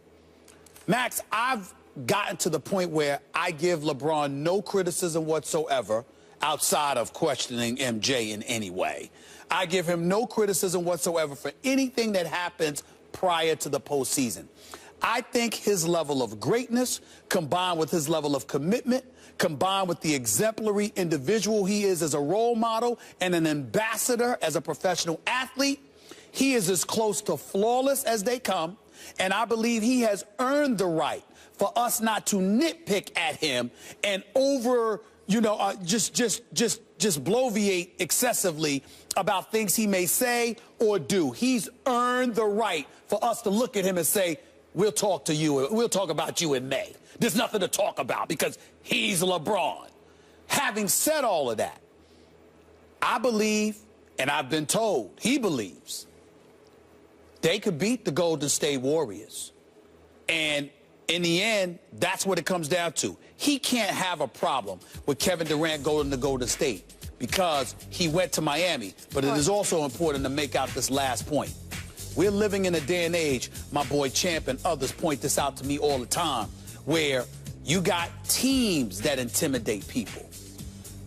Max, I've gotten to the point where I give LeBron no criticism whatsoever outside of questioning MJ in any way. I give him no criticism whatsoever for anything that happens prior to the postseason. I think his level of greatness, combined with his level of commitment, combined with the exemplary individual he is as a role model and an ambassador as a professional athlete, he is as close to flawless as they come. And I believe he has earned the right for us not to nitpick at him and just bloviate excessively about things he may say or do. He's earned the right for us to look at him and say, we'll talk to you. We'll talk about you in May. There's nothing to talk about because he's LeBron. Having said all of that, I believe, and I've been told, he believes, they could beat the Golden State Warriors. And in the end, that's what it comes down to. He can't have a problem with Kevin Durant going to Golden State because he went to Miami. But it is also important to make out this last point. We're living in a day and age, my boy Champ and others point this out to me all the time, where you got teams that intimidate people.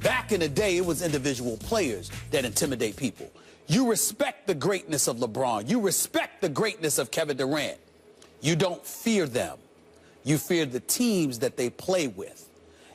Back in the day, it was individual players that intimidate people. You respect the greatness of LeBron. You respect the greatness of Kevin Durant. You don't fear them. You fear the teams that they play with.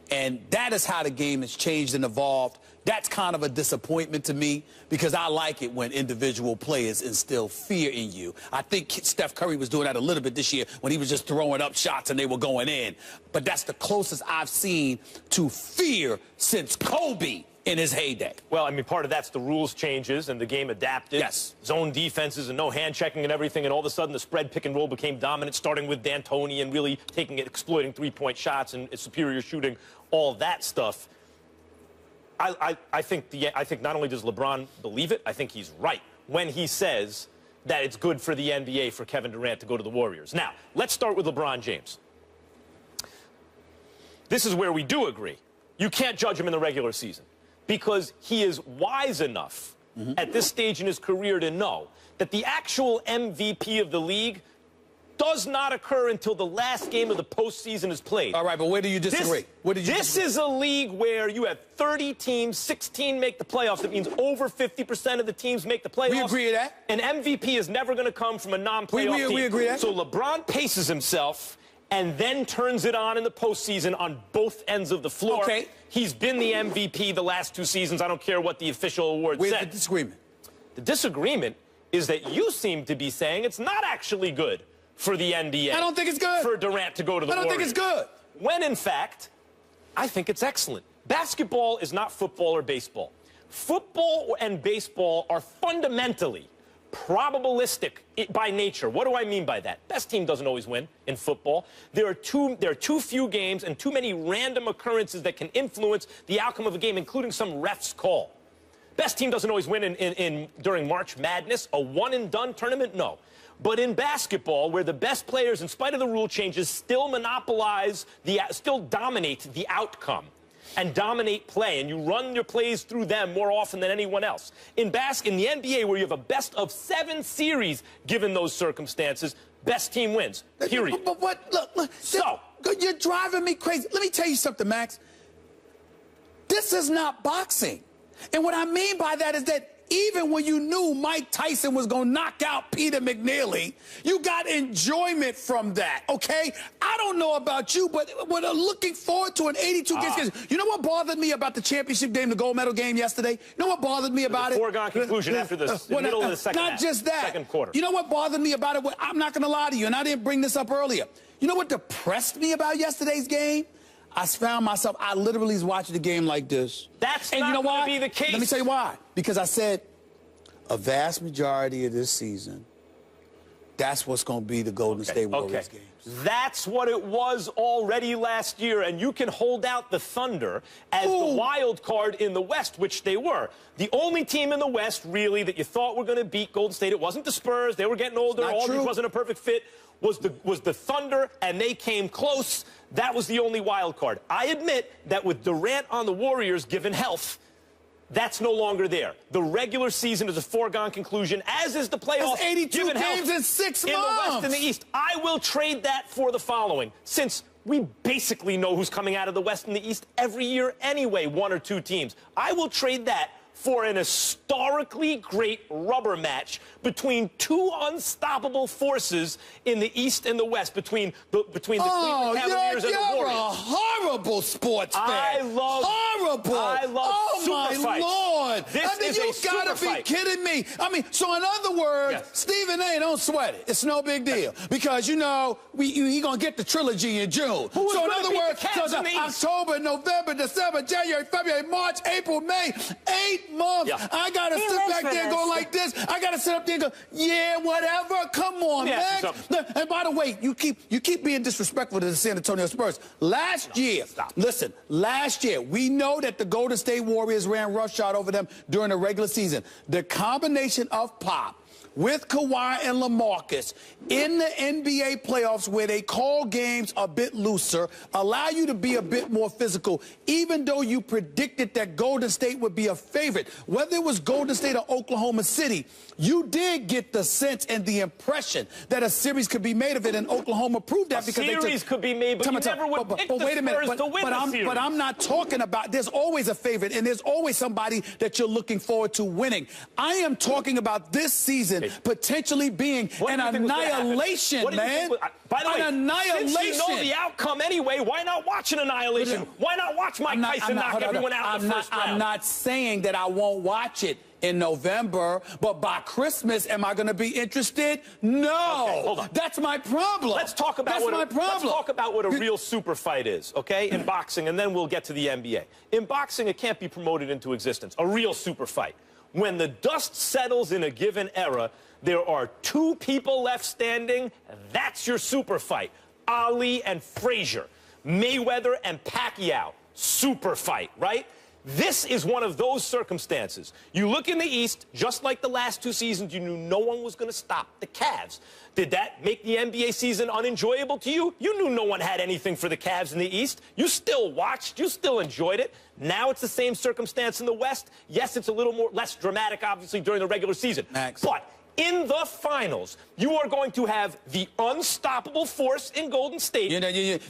And that is how the game has changed and evolved. That's kind of a disappointment to me because I like it when individual players instill fear in you. I think Steph Curry was doing that a little bit this year when he was just throwing up shots and they were going in. But that's the closest I've seen to fear since Kobe in his heyday. Well, I mean, part of that's the rules changes and the game adapted. Yes. Zone defenses and no hand checking and everything, and all of a sudden the spread pick and roll became dominant, starting with D'Antoni and really exploiting three-point shots and superior shooting, all that stuff. I think not only does LeBron believe it, I think he's right when he says that it's good for the NBA for Kevin Durant to go to the Warriors. Now, let's start with LeBron James. This is where we do agree. You can't judge him in the regular season because he is wise enough at this stage in his career to know that the actual MVP of the league does not occur until the last game of the postseason is played. All right, but where do you disagree? This is a league where you have 30 teams, 16 make the playoffs. That means over 50% of the teams make the playoffs. We agree to that. An MVP is never going to come from a non-playoff team. We agree to that. So LeBron paces himself and then turns it on in the postseason on both ends of the floor. Okay. He's been the MVP the last 2 seasons. I don't care what the official award said. Where's the disagreement? The disagreement is that you seem to be saying it's not actually good for the NBA. I don't think it's good. For Durant to go to the Warriors. I don't think it's good. When, in fact, I think it's excellent. Basketball is not football or baseball. Football and baseball are fundamentally probabilistic by nature. What do I mean by that? Best team doesn't always win in football. There are too few games and too many random occurrences that can influence the outcome of a game, including some ref's call. Best team doesn't always win during March Madness. A one-and-done tournament? No. But in basketball, where the best players, in spite of the rule changes, still still dominate the outcome and dominate play, and you run your plays through them more often than anyone else. In the NBA, where you have a best-of-7 series, given those circumstances, best team wins, period. But what? Look, so you're driving me crazy. Let me tell you something, Max. This is not boxing. And what I mean by that is that even when you knew Mike Tyson was going to knock out Peter McNeely, you got enjoyment from that, okay? I don't know about you, but we're looking forward to an 82-game season. You know what bothered me about the championship game, the gold medal game yesterday? You know what bothered me about it? Foregone conclusion after the middle of the second half. Not just that. Second quarter. You know what bothered me about it? I'm not going to lie to you, and I didn't bring this up earlier. You know what depressed me about yesterday's game? I found myself, I literally was watching the game like this. That's and not you know going why? to be the case. Let me tell you why. Because I said a vast majority of this season, that's what's going to be the Golden State Warriors games. That's what it was already last year, and you can hold out the Thunder as the wild card in the West, which they were. The only team in the West, really, that you thought were going to beat Golden State, it wasn't the Spurs. They were getting older. Aldridge wasn't a perfect fit. Was the Thunder, and they came close. That was the only wild card. I admit that with Durant on the Warriors, given health, that's no longer there. The regular season is a foregone conclusion, as is the playoffs. That's 82 games in 6 months. In the West and the East. I will trade that for the following. Since we basically know who's coming out of the West and the East every year anyway, one or two teams. I will trade that for an historically great rubber match between two unstoppable forces in the East and the West, between the Cleveland Cavaliers and the Warriors. You're a horrible sports fan. I love Oh, super my fights. Lord. This is you a gotta super be fight. kidding me. I mean, so in other words, Yes. Stephen A, don't sweat it. It's no big deal. Because, you know, he gonna get the trilogy in June. Who's So in gonna other beat the words, Cavs in the East? October, November, December, January, February, March, April, May, 8 months. Yeah. I gotta He sit lives back for there and go this. like this. I gotta sit up there and go, yeah, whatever. Come on, Let me ask you man. something. And by the way, you keep being disrespectful to the San Antonio Spurs. Last year, we know that the Golden State Warriors ran roughshod over them during the regular season. The combination of Pop with Kawhi and LaMarcus in the NBA playoffs, where they call games a bit looser, allow you to be a bit more physical, even though you predicted that Golden State would be a favorite. Whether it was Golden State or Oklahoma City, you did get the sense and the impression that a series could be made of it, and Oklahoma proved that because series could be made, but you never would pick the Spurs to win the series. But I'm not talking about, there's always a favorite, and there's always somebody that you're looking forward to winning. I am talking about this season potentially being an annihilation, man. By the way, annihilation. Since you know the outcome anyway, why not watch an annihilation? Why not watch Mike Tyson knock everyone out in the first round? I'm not saying that I won't watch it in November, but by Christmas, am I going to be interested? No. Okay, hold on. That's my problem. Let's talk about what a real super fight is, okay, in boxing, and then we'll get to the NBA. In boxing, it can't be promoted into existence, a real super fight. When the dust settles in a given era, there are two people left standing. That's your super fight. Ali and Frazier. Mayweather and Pacquiao. Super fight, right? This is one of those circumstances. You look in the East, just like the last two seasons, you knew no one was going to stop the Cavs. Did that make the NBA season unenjoyable to you? You knew no one had anything for the Cavs in the East. You still watched. You still enjoyed it. Now it's the same circumstance in the West. Yes, it's a little less dramatic, obviously, during the regular season. Max. But in the finals, you are going to have the unstoppable force in Golden State versus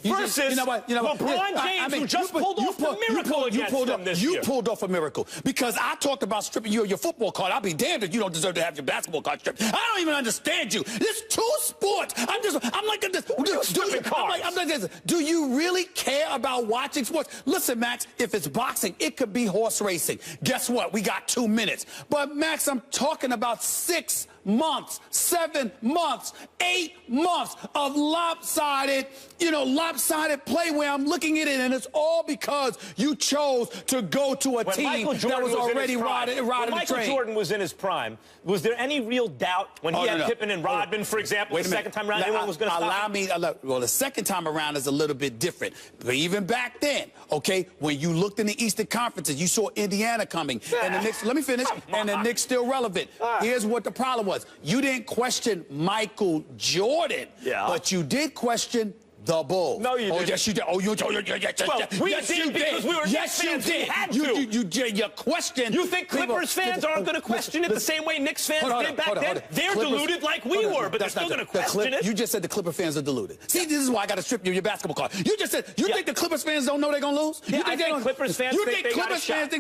LeBron James, who just pulled off a miracle against them this year. You pulled off a miracle because I talked about stripping you of your football card. I'll be damned if you don't deserve to have your basketball card stripped. I don't even understand you. There's two sports. I'm like this. Do you really care about watching sports? Listen, Max, if it's boxing, it could be horse racing. Guess what? We got 2 minutes. But, Max, I'm talking about 6 months, 7 months, 8 months of lopsided play where I'm looking at it, and it's all because you chose to go to a team that was already riding the train. When Michael Jordan was in his prime, was there any real doubt when he had Pippen and Rodman, for example, the second time around, anyone was going to stop him? Well, the second time around is a little bit different. But even back then, okay, when you looked in the Eastern Conferences, you saw Indiana coming. And the Knicks, let me finish, and the Knicks still relevant. Here's what the problem was. You didn't question Michael Jordan, but you did question the Bulls. No, you didn't. Oh, yes, you did. Oh, you did. Yes, you did. Because we were Knicks fans. We had to. You questioned. You think Clippers fans aren't going to question it the same way Knicks fans did back then? They're deluded like we were, but they're still going to question it. You just said the Clipper fans are deluded. See, this is why I got to strip you of your basketball card. You just said, you think the Clippers fans don't know they're going to lose? Yeah, I think Clippers fans think they got a shot.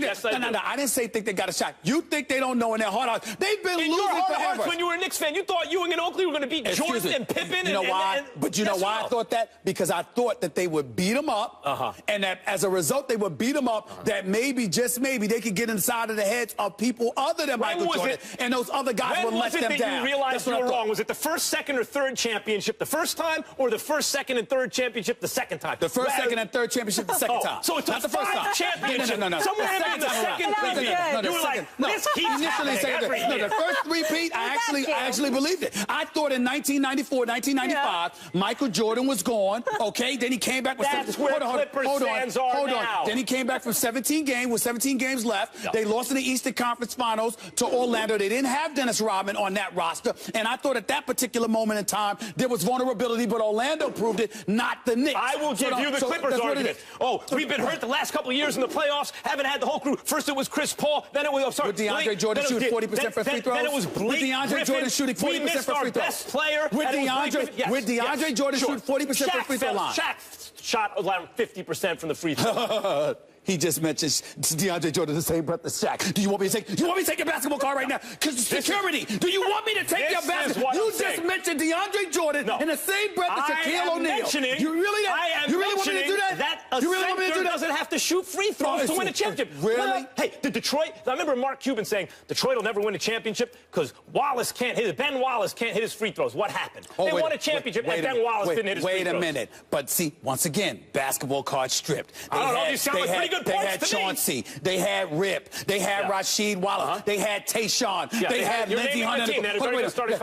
No, I didn't say think they got a shot. You think they don't know in their heart. They've been losing forever. In your heart when you were a Knicks fan, you thought Ewing and Oakley were going to beat Jordan and Pippen. You know why? But you know why I thought that? Because I thought that they would beat them up, and that as a result they would beat them up, that maybe, just maybe, they could get inside of the heads of people other than Michael Jordan, and those other guys would let them down. When was it that you realized you were wrong? Was it the first, second, or third championship the first time, or the first, second, and third championship the second time? The first, second, and third championship the second time. So it's not the first time. Championship. No. Somewhere in the second repeat. You were like, this keeps happening every year. No, the first repeat, I actually believed it. I thought in 1994, 1995, Michael Jordan was gone, okay? Then he came back with That's where Clippers fans are now. Then he came back from 17 games with 17 games left. Yep. They lost in the Eastern Conference Finals to Orlando. They didn't have Dennis Rodman on that roster. And I thought at that particular moment in time, there was vulnerability, but Orlando proved it, not the Knicks. I will give you the Clippers argument. Oh, we've been hurt the last couple of years in the playoffs, haven't had the whole crew. First it was Chris Paul, then it was, with DeAndre Jordan shooting 40% for free throws. Then it was Blake with DeAndre Jordan shooting 40% for free throws. Best player. With DeAndre Jordan shooting 40% the free throw line. Shaq shot around 50% from the free throw. He just mentioned DeAndre Jordan the same breath as Shaq. Do you want me to take? You want me to take your basketball card right now? Because security. Do you want me to take your basketball? You just mentioned DeAndre Jordan in the same breath as Shaquille O'Neal. You really? You really want me to do that? You really want me to do that? Doesn't have to shoot free throws to win a championship. Really? Well, hey, the Detroit. I remember Mark Cuban saying Detroit will never win a championship because Wallace can't hit it. Ben Wallace can't hit his free throws. What happened? They won a championship and Ben Wallace didn't hit his free throws. Wait a minute. But see, once again, basketball card stripped. I don't know. You sound like pretty good points to me. They had Rip. They had Rasheed Wallace. They had Tayshaun. They had Lindsey Hunter.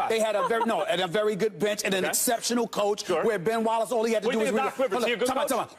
They had a very good bench and an exceptional coach where Ben Wallace all he had to do was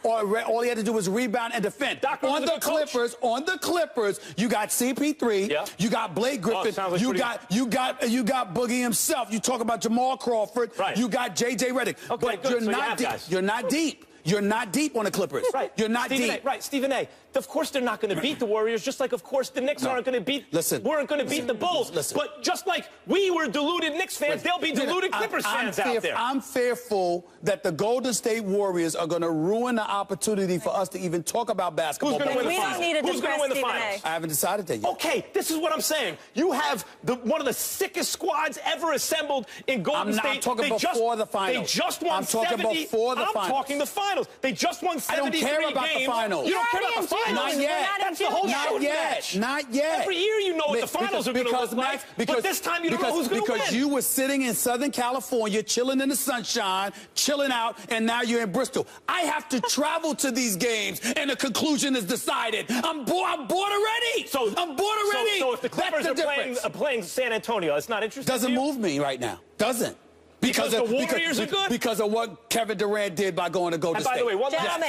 all he had to do was rebound and defend. On the Clippers, you got CP3, you got Blake Griffin, you got Boogie himself. You talk about Jamal Crawford, you got JJ Redick. But you're not deep. You're not deep. You're not deep on the Clippers. Right. You're not deep. Right, Stephen A. Of course they're not going to beat the Warriors, just like, of course, the Knicks weren't going to beat the Bulls. But just like we were deluded Knicks fans, they'll be deluded Clippers fans out there. I'm fearful that the Golden State Warriors are going to ruin the opportunity for us to even talk about basketball. Who's going to win the finals? Who's going to win the finals? I haven't decided that yet. Okay, this is what I'm saying. You have one of the sickest squads ever assembled in Golden State. I'm talking before the finals. They just won 70. I'm talking before the finals. I'm talking the finals. They just won 73 games. I don't care about the finals. You don't care about the finals? Not yet. That's the whole match. Not yet. Every year you know what the finals are going to look like, but this time you don't know who's going to win. Because you were sitting in Southern California, chilling in the sunshine, chilling out, and now you're in Bristol. I have to travel to these games, and the conclusion is decided. I'm bored already. I'm bored already. So if the Clippers are playing San Antonio, it's not interesting. Doesn't move me right now. Doesn't. Because the Warriors are good? Because of what Kevin Durant did by going to Golden State. And by the way, one last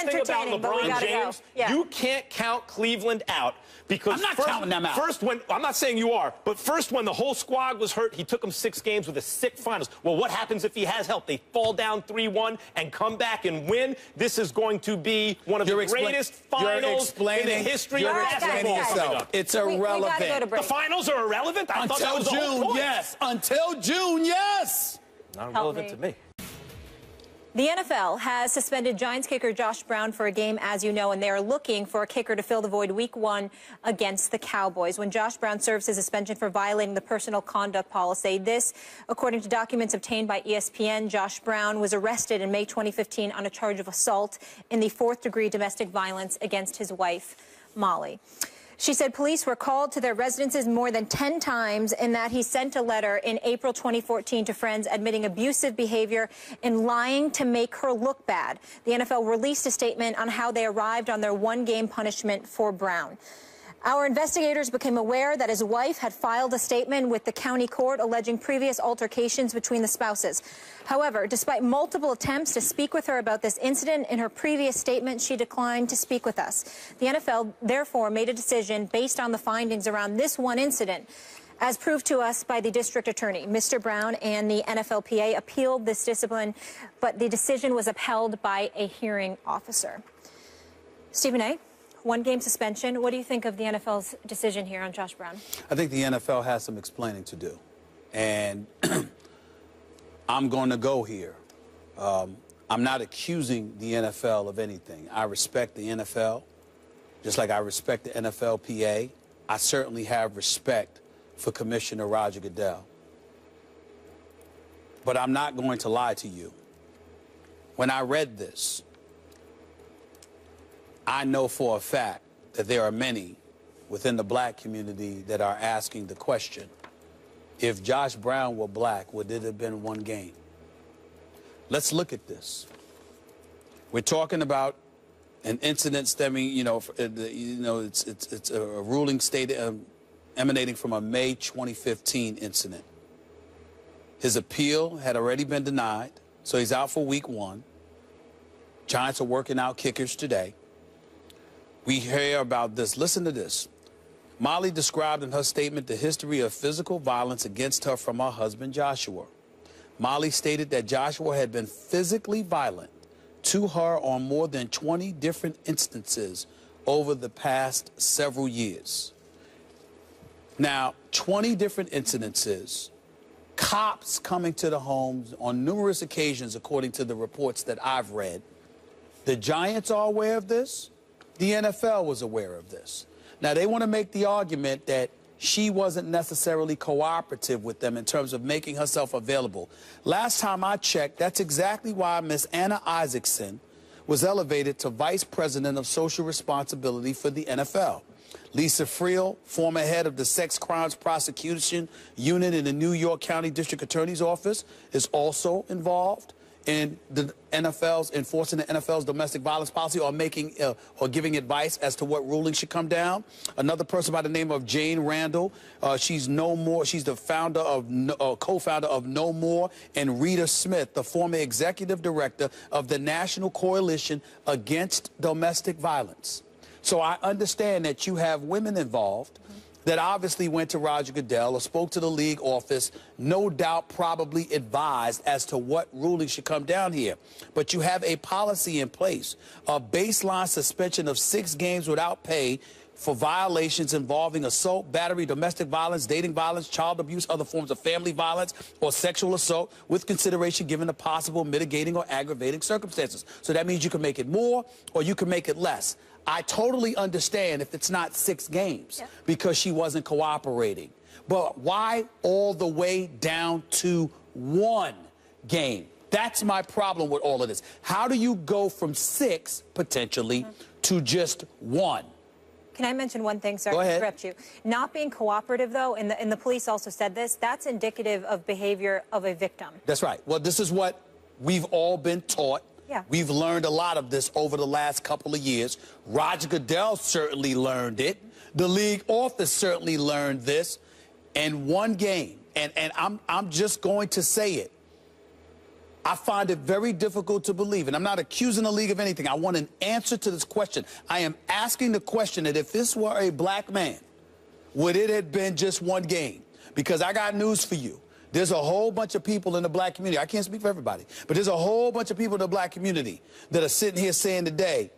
thing about LeBron James, you can't count Cleveland out because I'm not counting them out. I'm not saying you are, but first when the whole squad was hurt, he took them 6 games with a sick finals. Well, what happens if he has help? They fall down 3-1 and come back and win. This is going to be one of the greatest finals in the history of basketball. It's irrelevant. The finals are irrelevant? I thought that was the whole point. Yes. Until June, yes. Not relevant to me. The NFL has suspended Giants kicker Josh Brown for a game, as you know, and they are looking for a kicker to fill the void Week 1 against the Cowboys. When Josh Brown serves his suspension for violating the personal conduct policy, this, according to documents obtained by ESPN, Josh Brown was arrested in May 2015 on a charge of assault in the 4th-degree domestic violence against his wife, Molly. She said police were called to their residences more than 10 times and that he sent a letter in April 2014 to friends admitting abusive behavior and lying to make her look bad. The NFL released a statement on how they arrived on their 1-game punishment for Brown. Our investigators became aware that his wife had filed a statement with the county court alleging previous altercations between the spouses. However, despite multiple attempts to speak with her about this incident, in her previous statement, she declined to speak with us. The NFL, therefore, made a decision based on the findings around this one incident. As proved to us by the district attorney, Mr. Brown and the NFLPA appealed this discipline, but the decision was upheld by a hearing officer. Stephen A., 1-game suspension. What do you think of the NFL's decision here on Josh Brown? I think the NFL has some explaining to do. And I'm going to go here. I'm not accusing the NFL of anything. I respect the NFL, just like I respect the NFLPA. I certainly have respect for Commissioner Roger Goodell. But I'm not going to lie to you. When I read this, I know for a fact that there are many within the black community that are asking the question, if Josh Brown were black, would it have been 1 game? Let's look at this. We're talking about an incident stemming, it's a ruling state emanating from a May 2015 incident. His appeal had already been denied, so he's out for Week 1. Giants are working out kickers today. We hear about this. Listen to this. Molly described in her statement the history of physical violence against her from her husband, Joshua. Molly stated that Joshua had been physically violent to her on more than 20 different instances over the past several years. Now, 20 different incidences cops coming to the homes on numerous occasions, according to the reports that I've read. The Giants are aware of this. The NFL was aware of this. Now, they want to make the argument that she wasn't necessarily cooperative with them in terms of making herself available. Last time I checked, that's exactly why Miss Anna Isaacson was elevated to Vice President of Social Responsibility for the NFL. Lisa Friel, former head of the Sex Crimes Prosecution Unit in the New York County District Attorney's Office, is also involved in the NFL's enforcing the NFL's domestic violence policy, or making or giving advice as to what ruling should come down. Another person by the name of Jane Randall, she's No More. She's the founder of co-founder of No More, and Rita Smith, the former executive director of the National Coalition Against Domestic Violence. So I understand that you have women involved that obviously went to Roger Goodell or spoke to the league office, no doubt probably advised as to what ruling should come down here. But you have a policy in place, a baseline suspension of 6 games without pay for violations involving assault, battery, domestic violence, dating violence, child abuse, other forms of family violence, or sexual assault, with consideration given the possible mitigating or aggravating circumstances. So that means you can make it more or you can make it less. I totally understand if it's not 6 games because she wasn't cooperating. But why all the way down to 1 game? That's my problem with all of this. How do you go from 6, potentially, to just 1? Can I mention one thing? Sorry to interrupt you. Not being cooperative, though, and the police also said this, that's indicative of behavior of a victim. That's right. Well, this is what we've all been taught. Yeah. We've learned a lot of this over the last couple of years. Roger Goodell certainly learned it. The league office certainly learned this. And 1 game, and I'm just going to say it, I find it very difficult to believe, and I'm not accusing the league of anything. I want an answer to this question. I am asking the question that if this were a black man, would it have been just 1 game? Because I got news for you. There's a whole bunch of people in the black community. I can't speak for everybody, but there's a whole bunch of people in the black community that are sitting here saying today,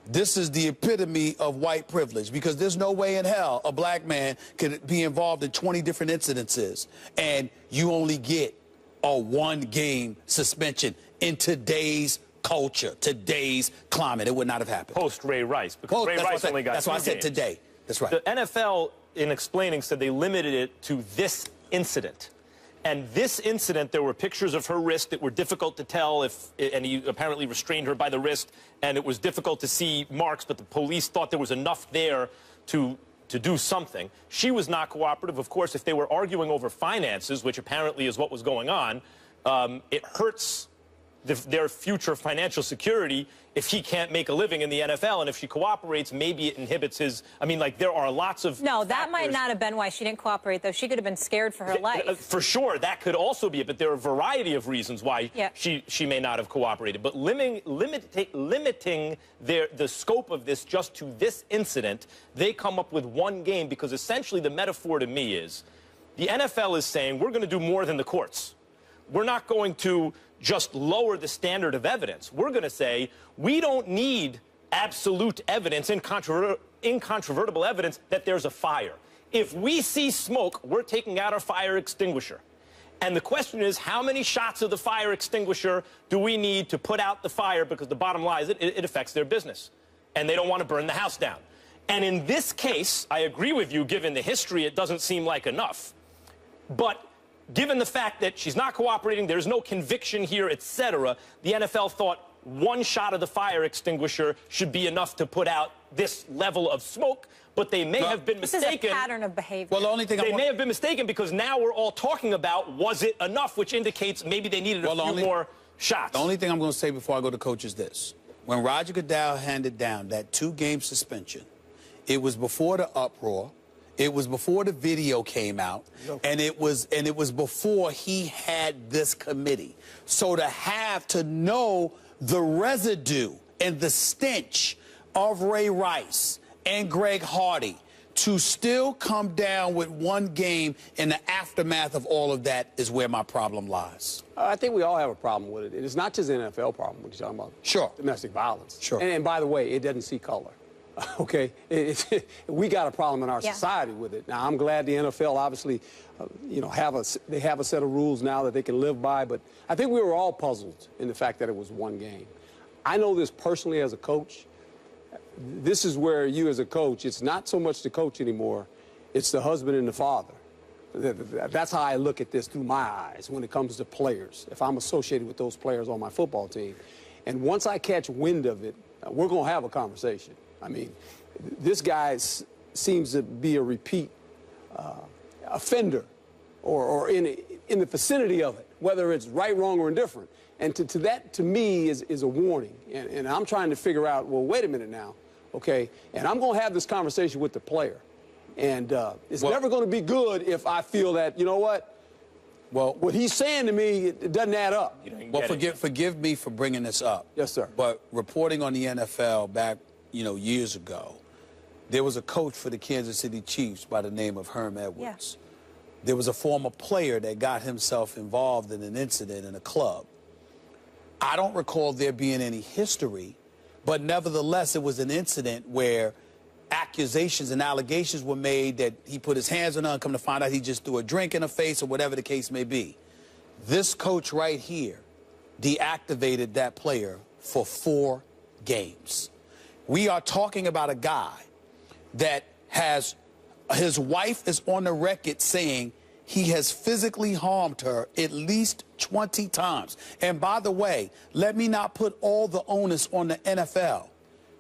this is the epitome of white privilege, because there's no way in hell a black man could be involved in 20 different incidences and you only get a 1-game suspension in today's culture, today's climate. It would not have happened. Post Ray Rice, because Ray Rice only got 2 games. That's why I said today. That's right. The NFL, in explaining, said they limited it to this incident. And this incident, there were pictures of her wrist that were difficult to tell and he apparently restrained her by the wrist, and it was difficult to see marks, but the police thought there was enough there to do something. She was not cooperative. Of course, if they were arguing over finances, which apparently is what was going on, it hurts their future financial security if he can't make a living in the NFL. And if she cooperates, maybe it inhibits his... I mean, like, there are lots of No, that factors. might not have been why she didn't cooperate, though. She could have been scared for her life. For sure, that could also be it. But there are a variety of reasons why she may not have cooperated. But limiting the scope of this just to this incident, they come up with 1 game, because essentially the metaphor to me is the NFL is saying, we're going to do more than the courts. We're not going to just lower the standard of evidence. We're going to say we don't need absolute evidence, incontrovertible evidence that there's a fire. If we see smoke, we're taking out our fire extinguisher. And the question is, how many shots of the fire extinguisher do we need to put out the fire? Because the bottom line is it affects their business, and they don't want to burn the house down. And in this case, I agree with you, given the history, it doesn't seem like enough. But given the fact that she's not cooperating, there's no conviction here, etc., the NFL thought 1 shot of the fire extinguisher should be enough to put out this level of smoke, but they may have been mistaken. This is a pattern of behavior. Well, the only thing they may have been mistaken, because now we're all talking about, was it enough, which indicates maybe they needed a few more shots. The only thing I'm going to say before I go to coach is this. When Roger Goodell handed down that 2-game suspension, it was before the uproar. It was before the video came out, and it was before he had this committee. So to know the residue and the stench of Ray Rice and Greg Hardy, to still come down with 1 game in the aftermath of all of that, is where my problem lies. I think we all have a problem with it. It's not just an NFL problem when you're talking about domestic violence. Sure. And by the way, it doesn't see color. Okay, we got a problem in our society with it. Now, I'm glad the NFL obviously, you know, they have a set of rules now that they can live by, but I think we were all puzzled in the fact that it was one game. I know this personally as a coach. This is where you as a coach, it's not so much the coach anymore, it's the husband and the father. That's how I look at this through my eyes when it comes to players, if I'm associated with those players on my football team. And once I catch wind of it, we're going to have a conversation. I mean, this guy seems to be a repeat offender or in the vicinity of it, whether it's right, wrong, or indifferent. And that, to me, is a warning. And I'm trying to figure out, well, wait a minute now, okay? And I'm going to have this conversation with the player. And it's never going to be good if I feel that, you know what? Well, what he's saying to me, it doesn't add up. Well, forgive me for bringing this up. Yes, sir. But reporting on the NFL back, you know, years ago, there was a coach for the Kansas City Chiefs by the name of Herm Edwards. Yeah. There was a former player that got himself involved in an incident in a club. I don't recall there being any history, but nevertheless, it was an incident where accusations and allegations were made that he put his hands on her and come to find out he just threw a drink in her face or whatever the case may be. This coach right here deactivated that player for 4 games. We are talking about a guy that has, his wife is on the record saying he has physically harmed her at least 20 times. And by the way, let me not put all the onus on the NFL.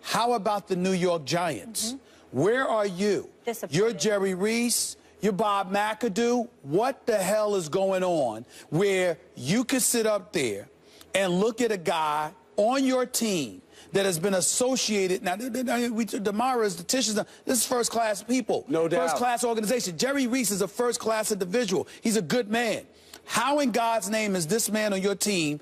How about the New York Giants? Where are you? You're Jerry Reese. You're Bob McAdoo. What the hell is going on where you could sit up there and look at a guy on your team that has been associated? Now, the Maras, the Tisches, this is first-class people. No doubt. First-class organization. Jerry Reese is a first-class individual. He's a good man. How in God's name is this man on your team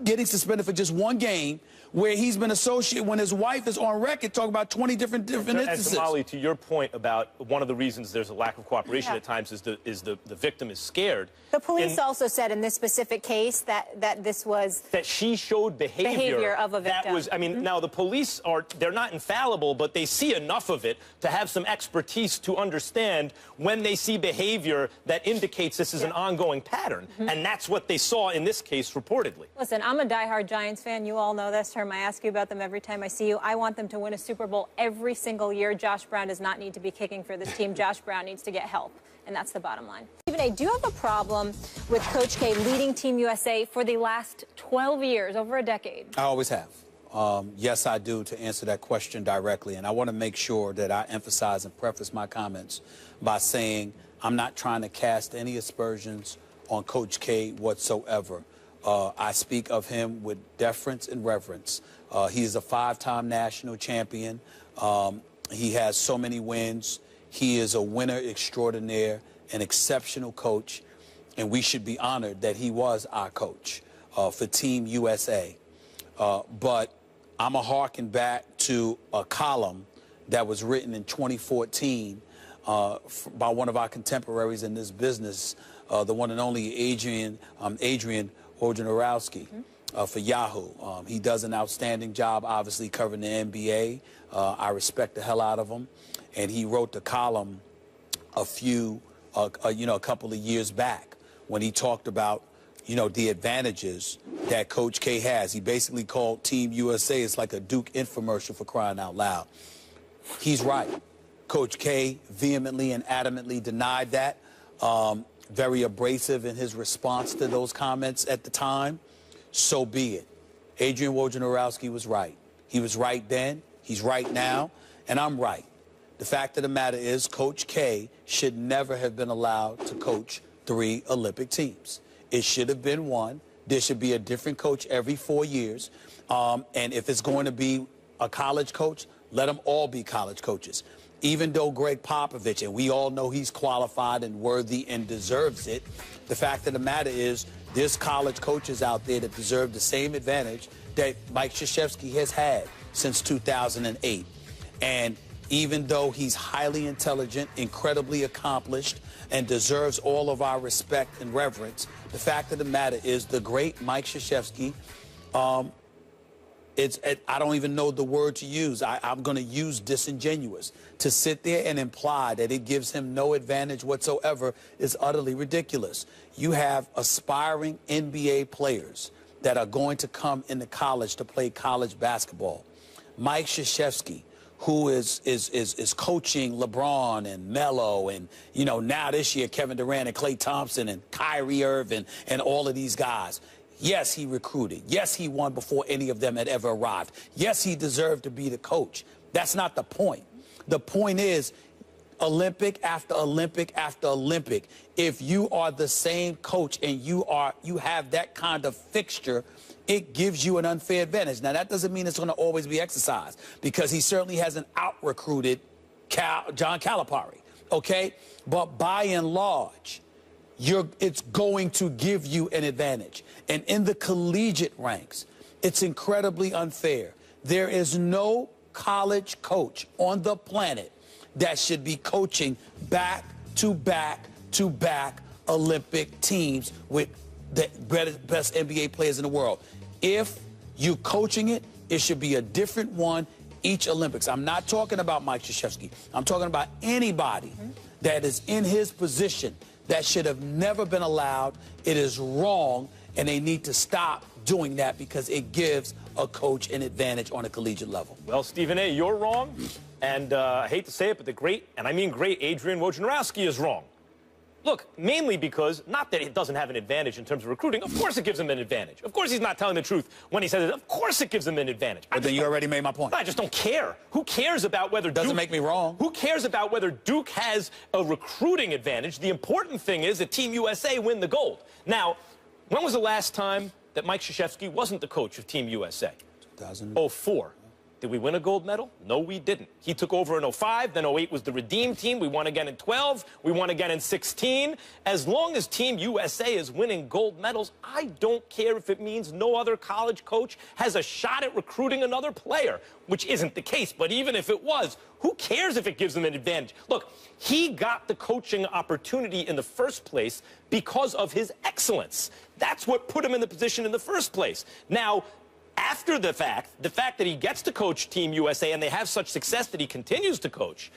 getting suspended for just 1 game where he's been associated when his wife is on record talking about 20 different instances? And Molly, to your point about one of the reasons there's a lack of cooperation at times is the victim is scared. The police also said in this specific case that this was... that she showed behavior of a victim. That was, I mean, now the police they're not infallible, but they see enough of it to have some expertise to understand when they see behavior that indicates this is an ongoing pattern. And that's what they saw in this case, reportedly. Listen, I'm a diehard Giants fan. You all know this. I ask you about them every time I see you. I want them to win a Super Bowl every single year. Josh Brown does not need to be kicking for this team. Josh Brown needs to get help, and that's the bottom line. Stephen A., do you have a problem with Coach K leading Team USA for the last 12 years, over a decade? I always have. Yes, I do, to answer that question directly. And I want to make sure that I emphasize and preface my comments by saying I'm not trying to cast any aspersions on Coach K whatsoever. I speak of him with deference and reverence. He is a 5-time national champion. He has so many wins. He is a winner extraordinaire, an exceptional coach, and we should be honored that he was our coach for Team USA. But I'm a harken back to a column that was written in 2014 by one of our contemporaries in this business, the one and only Adrian Wojnarowski for Yahoo. He does an outstanding job, obviously, covering the NBA. I respect the hell out of him. And he wrote the column a couple of years back when he talked about, the advantages that Coach K has. He basically called Team USA, it's like a Duke infomercial, for crying out loud. He's right. Coach K vehemently and adamantly denied that. Very abrasive in his response to those comments at the time. So be it. Adrian Wojnarowski was right. He was right then, he's right now, and I'm right. The fact of the matter is Coach K should never have been allowed to coach 3 Olympic teams. It should have been 1. There should be a different coach every 4 years. And if it's going to be a college coach, let them all be college coaches. Even though Greg Popovich, and we all know he's qualified and worthy and deserves it, the fact of the matter is there's college coaches out there that deserve the same advantage that Mike Krzyzewski has had since 2008. And even though he's highly intelligent, incredibly accomplished, and deserves all of our respect and reverence, the fact of the matter is the great Mike Krzyzewski I don't even know the word to use. I'm going to use disingenuous. To sit there and imply that it gives him no advantage whatsoever is utterly ridiculous. You have aspiring NBA players that are going to come into college to play college basketball. Mike Krzyzewski, who is coaching LeBron and Melo and, you know, now this year Kevin Durant and Klay Thompson and Kyrie Irving and all of these guys. Yes, he recruited. Yes, he won before any of them had ever arrived. Yes, he deserved to be the coach. That's not the point. The point is, Olympic after Olympic after Olympic, if you are the same coach and you have that kind of fixture, it gives you an unfair advantage. Now, that doesn't mean it's going to always be exercised, because he certainly hasn't out-recruited John Calipari, okay? But by and large, it's going to give you an advantage. And in the collegiate ranks, it's incredibly unfair. There is no college coach on the planet that should be coaching back-to-back-to-back Olympic teams with the best NBA players in the world. If you're coaching it, it should be a different one each Olympics. I'm not talking about Mike Krzyzewski. I'm talking about anybody that is in his position that should have never been allowed. It is wrong, and they need to stop doing that because it gives a coach an advantage on a collegiate level. Well, Stephen A., you're wrong. And I hate to say it, but the great, and I mean great, Adrian Wojnarowski is wrong. Look, mainly because, not that it doesn't have an advantage in terms of recruiting. Of course it gives him an advantage. Of course he's not telling the truth when he says it. Of course it gives him an advantage. But then you already made my point. I just don't care. Who cares about whether Duke... Doesn't make me wrong. Who cares about whether Duke has a recruiting advantage? The important thing is that Team USA win the gold. Now, when was the last time that Mike Krzyzewski wasn't the coach of Team USA? 2004. Did we win a gold medal? No, we didn't. He took over in 05, then 08 was the Redeem team. We won again in 12. We won again in 16. As long as Team USA is winning gold medals, I don't care if it means no other college coach has a shot at recruiting another player, which isn't the case. But even if it was, who cares if it gives them an advantage? Look, he got the coaching opportunity in the first place because of his excellence. That's what put him in the position in the first place. Now, after the fact that he gets to coach Team USA and they have such success that he continues to coach,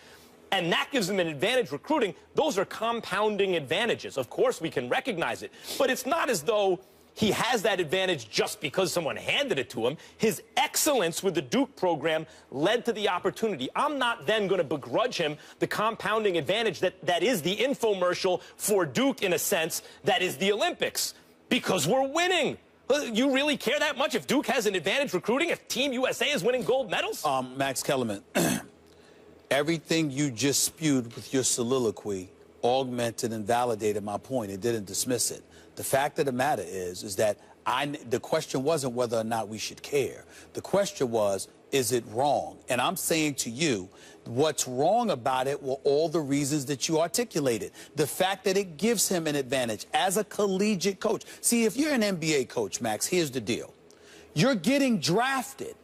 and that gives him an advantage recruiting, those are compounding advantages. Of course, we can recognize it, but it's not as though he has that advantage just because someone handed it to him. His excellence with the Duke program led to the opportunity. I'm not then going to begrudge him the compounding advantage that is the infomercial for Duke, in a sense, that is the Olympics, because we're winning. You really care that much if Duke has an advantage recruiting, if Team USA is winning gold medals? Max Kellerman, everything you just spewed with your soliloquy augmented and validated my point. It didn't dismiss it. The fact of the matter is that the question wasn't whether or not we should care. The question was, is it wrong? And I'm saying to you, what's wrong about it were all the reasons that you articulated. The fact that it gives him an advantage as a collegiate coach. See, if you're an NBA coach, Max, here's the deal. You're getting drafted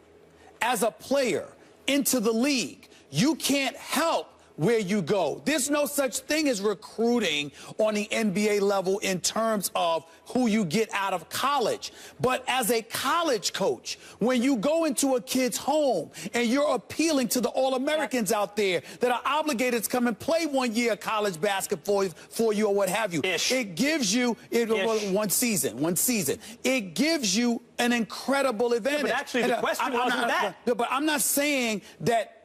as a player into the league. You can't help where you go. There's no such thing as recruiting on the NBA level in terms of who you get out of college. But as a college coach, when you go into a kid's home and you're appealing to the All-Americans out there that are obligated to come and play 1 year of college basketball for you or what have you, it gives you one season. It gives you an incredible advantage. Yeah, but actually, the question wasn't that. But I'm not saying that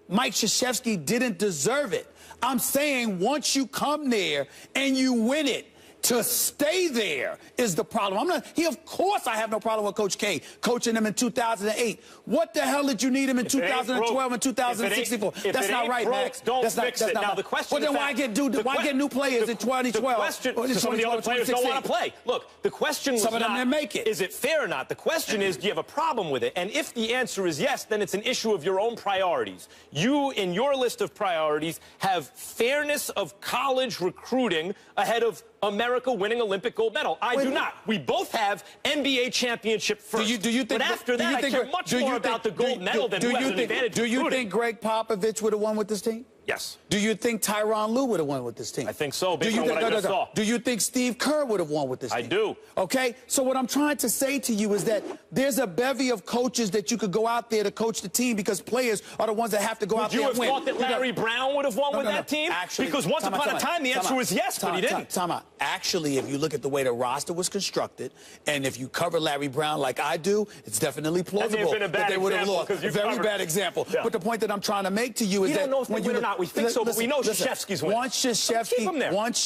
Mike Krzyzewski didn't deserve it. I'm saying once you come there and you win it, to stay there is the problem. Of course I have no problem with Coach K coaching him in 2008. What the hell did you need him in 2012 and 2064? That's not right, Max. Don't fix it. Now the question is, well, then why get new players in 2012? The question, some of the other players don't want to play. Look, the question was some of them didn't make it. Is it fair or not? The question is, do you have a problem with it? And if the answer is yes, then it's an issue of your own priorities. You, in your list of priorities, have fairness of college recruiting ahead of America winning Olympic gold medal. I do not. We both have NBA championship first. Do you think, but after that, I care much more about the gold medal than who has an advantage. Do you think Greg Popovich would have won with this team? Yes. Do you think Tyronn Lue would have won with this team? I think so, based on what I just saw. Do you think Steve Kerr would have won with this team? I do. Okay? So what I'm trying to say to you is that there's a bevy of coaches that you could go out there to coach the team because players are the ones that have to go out there and win. Would you have thought that Larry Brown would have won with that team? Actually, because once upon a time, the answer was yes, but he didn't. Time out. Actually, if you look at the way the roster was constructed, and if you cover Larry Brown like I do, it's definitely plausible that they would have lost. A very bad example. Yeah. But the point that I'm trying to make to you is that don't know if they win or not. We think so, but we know Krzyzewski's win. Once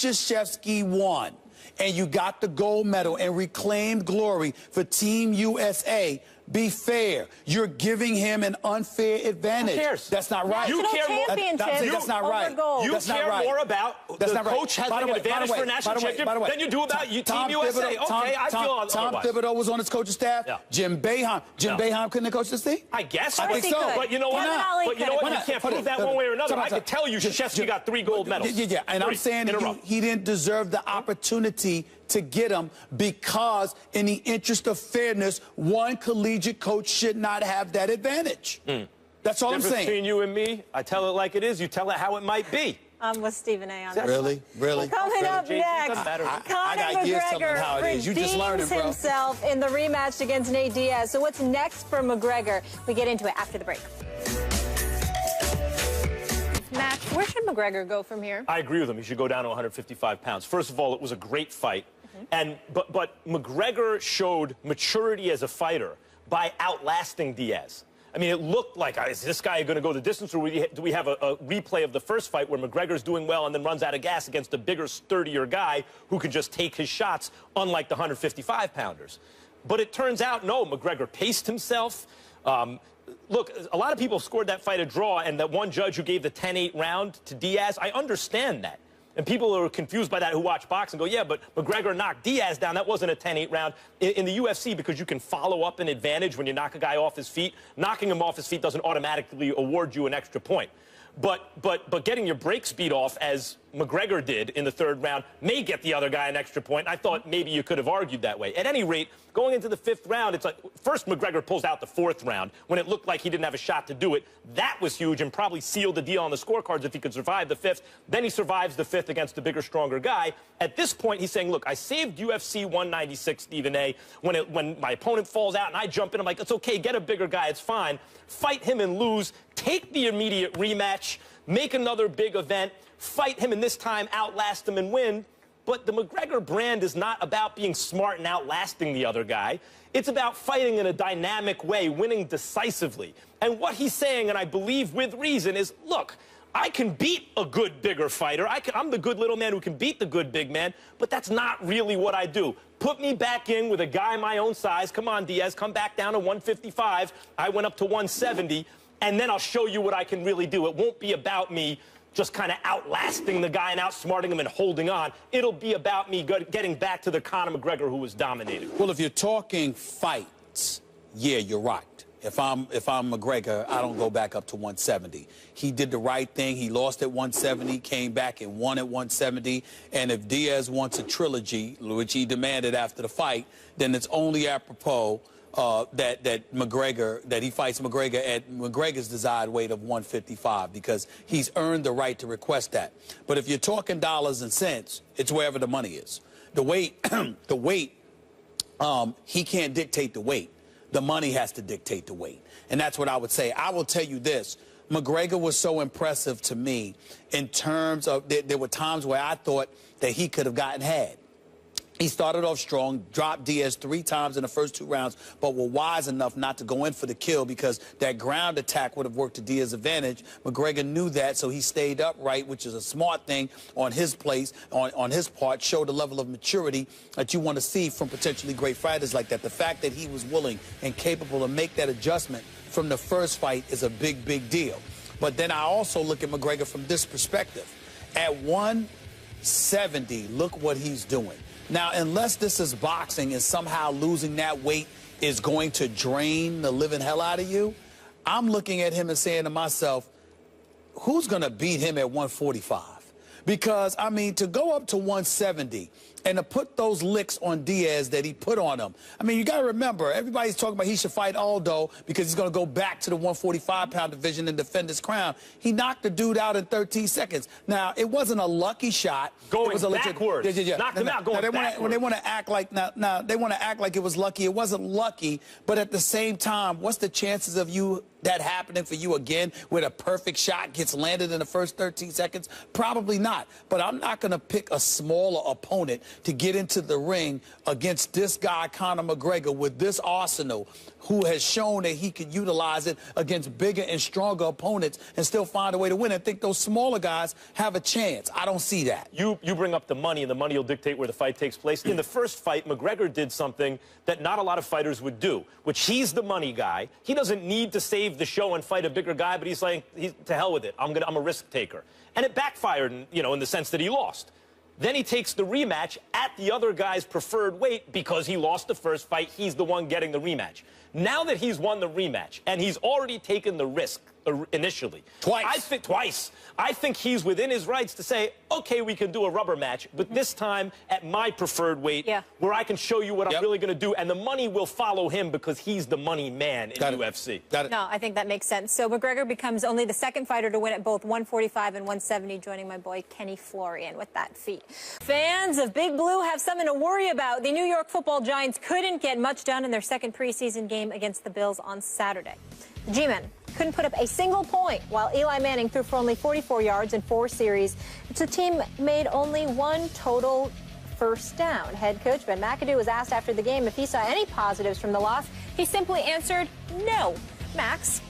Krzyzewski won, and you got the gold medal and reclaimed glory for Team USA, be fair. You're giving him an unfair advantage. Who cares? That's not right. You care more. That's not right. You care more about the coach having an advantage for a national championship than you do about Team USA. Okay, I feel otherwise. Tom Thibodeau was on his coaching staff. Yeah. Jim Boeheim. Jim Boeheim couldn't have coached this team? I guess. I think so. But you know what? You can't prove that one way or another. I could tell you Krzyzewski got 3 gold medals. Yeah. And I'm saying he didn't deserve the opportunity to get him because, in the interest of fairness, one collegiate coach should not have that advantage. That's all I'm saying. Between you and me, I tell it like it is. You tell it how it might be. I'm with Stephen A. on that. Really? Coming up next, I got years telling him how it is. You just learned it, bro. himself in the rematch against Nate Diaz. So what's next for McGregor? We get into it after the break. Matt, where should McGregor go from here? I agree with him. He should go down to 155 pounds. First of all, it was a great fight. But McGregor showed maturity as a fighter by outlasting Diaz. I mean, it looked like, is this guy going to go the distance, or do we have a replay of the first fight where McGregor's doing well and then runs out of gas against a bigger, sturdier guy who can just take his shots, unlike the 155-pounders? But it turns out, no, McGregor paced himself. Look, a lot of people scored that fight a draw, and that one judge who gave the 10-8 round to Diaz, I understand that. And people are confused by that who watch boxing go, yeah, but McGregor knocked Diaz down. That wasn't a 10-8 round. In the UFC, because you can follow up an advantage when you knock a guy off his feet, knocking him off his feet doesn't automatically award you an extra point. But getting your break speed off, as McGregor did in the 3rd round, may get the other guy an extra point. I thought maybe you could have argued that way. At any rate, going into the 5th round, it's like, first McGregor pulls out the 4th round when it looked like he didn't have a shot to do it. That was huge and probably sealed the deal on the scorecards if he could survive the 5th. Then he survives the 5th against the bigger, stronger guy. At this point, he's saying, look, I saved UFC 196, Stephen A. When my opponent falls out and I jump in, I'm like, it's okay, get a bigger guy, it's fine. Fight him and lose, take the immediate rematch, make another big event, fight him, and this time outlast him and win. But the McGregor brand is not about being smart and outlasting the other guy. It's about fighting in a dynamic way, winning decisively. And what he's saying, and I believe with reason, is, look, I can beat a good, bigger fighter. I'm the good little man who can beat the good big man, but that's not really what I do. Put me back in with a guy my own size. Come on, Diaz, come back down to 155. I went up to 170, and then I'll show you what I can really do. It won't be about me just kind of outlasting the guy and outsmarting him and holding on. It'll be about me getting back to the Conor McGregor who was dominating. Well, if you're talking fights, yeah, you're right. If I'm McGregor, I don't go back up to 170. He did the right thing. He lost at 170, came back and won at 170. And if Diaz wants a trilogy, which he demanded after the fight, then it's only apropos that he fights McGregor at McGregor's desired weight of 155, because he's earned the right to request that. But if you're talking dollars and cents, it's wherever the money is. The weight, he can't dictate the weight. The money has to dictate the weight. And that's what I would say. I will tell you this. McGregor was so impressive to me in terms of there were times where I thought that he could have gotten had. He started off strong, dropped Diaz 3 times in the first 2 rounds, but were wise enough not to go in for the kill because that ground attack would have worked to Diaz's advantage. McGregor knew that, so he stayed upright, which is a smart thing on his place, on his part, showed a level of maturity that you want to see from potentially great fighters like that. The fact that he was willing and capable to make that adjustment from the first fight is a big, big deal. But then I also look at McGregor from this perspective. At 170, look what he's doing. Now, unless this is boxing and somehow losing that weight is going to drain the living hell out of you, I'm looking at him and saying to myself, who's going to beat him at 145? Because, I mean, to go up to 170 and to put those licks on Diaz that he put on him. I mean, you got to remember, everybody's talking about he should fight Aldo because he's going to go back to the 145-pound division and defend his crown. He knocked the dude out in 13 seconds. Now, it wasn't a lucky shot. Going it was a backwards. Knocked him out going backwards. When they want to act like they want to act like it was lucky. It wasn't lucky, but at the same time, what's the chances of that happening for you again, where the perfect shot gets landed in the first 13 seconds? Probably not. But I'm not going to pick a smaller opponent to get into the ring against this guy, Conor McGregor, with this arsenal, who has shown that he can utilize it against bigger and stronger opponents and still find a way to win. I think those smaller guys have a chance. I don't see that. You bring up the money, and the money will dictate where the fight takes place. In the first fight, McGregor did something that not a lot of fighters would do, which he's the money guy. He doesn't need to save the show and fight a bigger guy, but he's like, to hell with it. I'm a risk taker. And it backfired, in the sense that he lost. Then he takes the rematch at the other guy's preferred weight because he lost the first fight. He's the one getting the rematch. Now that he's won the rematch and he's already taken the risk initially. Twice. I think he's within his rights to say, okay, we can do a rubber match, but this time at my preferred weight, where I can show you what I'm really going to do, and the money will follow him because he's the money man in UFC. No, I think that makes sense. So McGregor becomes only the second fighter to win at both 145 and 170, joining my boy Kenny Florian with that feat. Fans of Big Blue have something to worry about. The New York Football Giants couldn't get much done in their second preseason game against the Bills on Saturday. The G-men couldn't put up a single point while Eli Manning threw for only 44 yards in 4 series. The team made only 1 total first down. Head coach Ben McAdoo was asked after the game if he saw any positives from the loss. He simply answered no. Max,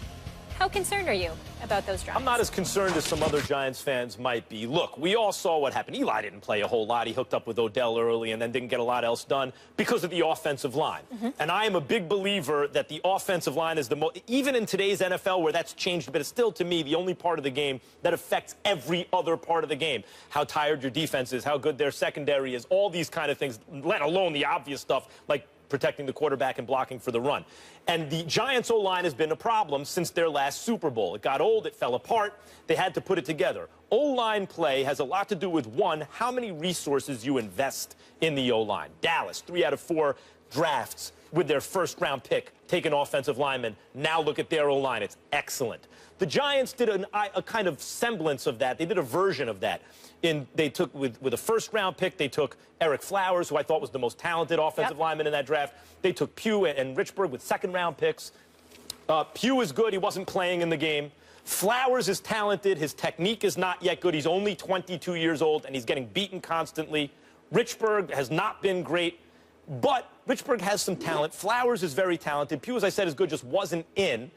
how concerned are you about those Giants? I'm not as concerned as some other Giants fans might be. Look, we all saw what happened. Eli didn't play a whole lot. He hooked up with Odell early and then didn't get a lot else done because of the offensive line. And I am a big believer that the offensive line is the most, even in today's NFL where that's changed, but it's still, to me, the only part of the game that affects every other part of the game. How tired your defense is, how good their secondary is, all these kind of things, let alone the obvious stuff like protecting the quarterback and blocking for the run. And the Giants' O-line has been a problem since their last Super Bowl. It got old, it fell apart, they had to put it together. O-line play has a lot to do with, one, how many resources you invest in the O-line. Dallas, 3 out of 4 drafts with their first-round pick, take an offensive lineman. Now look at their O-line, it's excellent. The Giants did a kind of semblance of that. They did a version of that. They took, with a first-round pick, they took Eric Flowers, who I thought was the most talented offensive lineman in that draft. They took Pugh and Richburg with second-round picks. Pugh is good. He wasn't playing in the game. Flowers is talented. His technique is not yet good. He's only 22 years old, and he's getting beaten constantly. Richburg has not been great, but Richburg has some talent. Flowers is very talented. Pugh, as I said, is good, just wasn't in.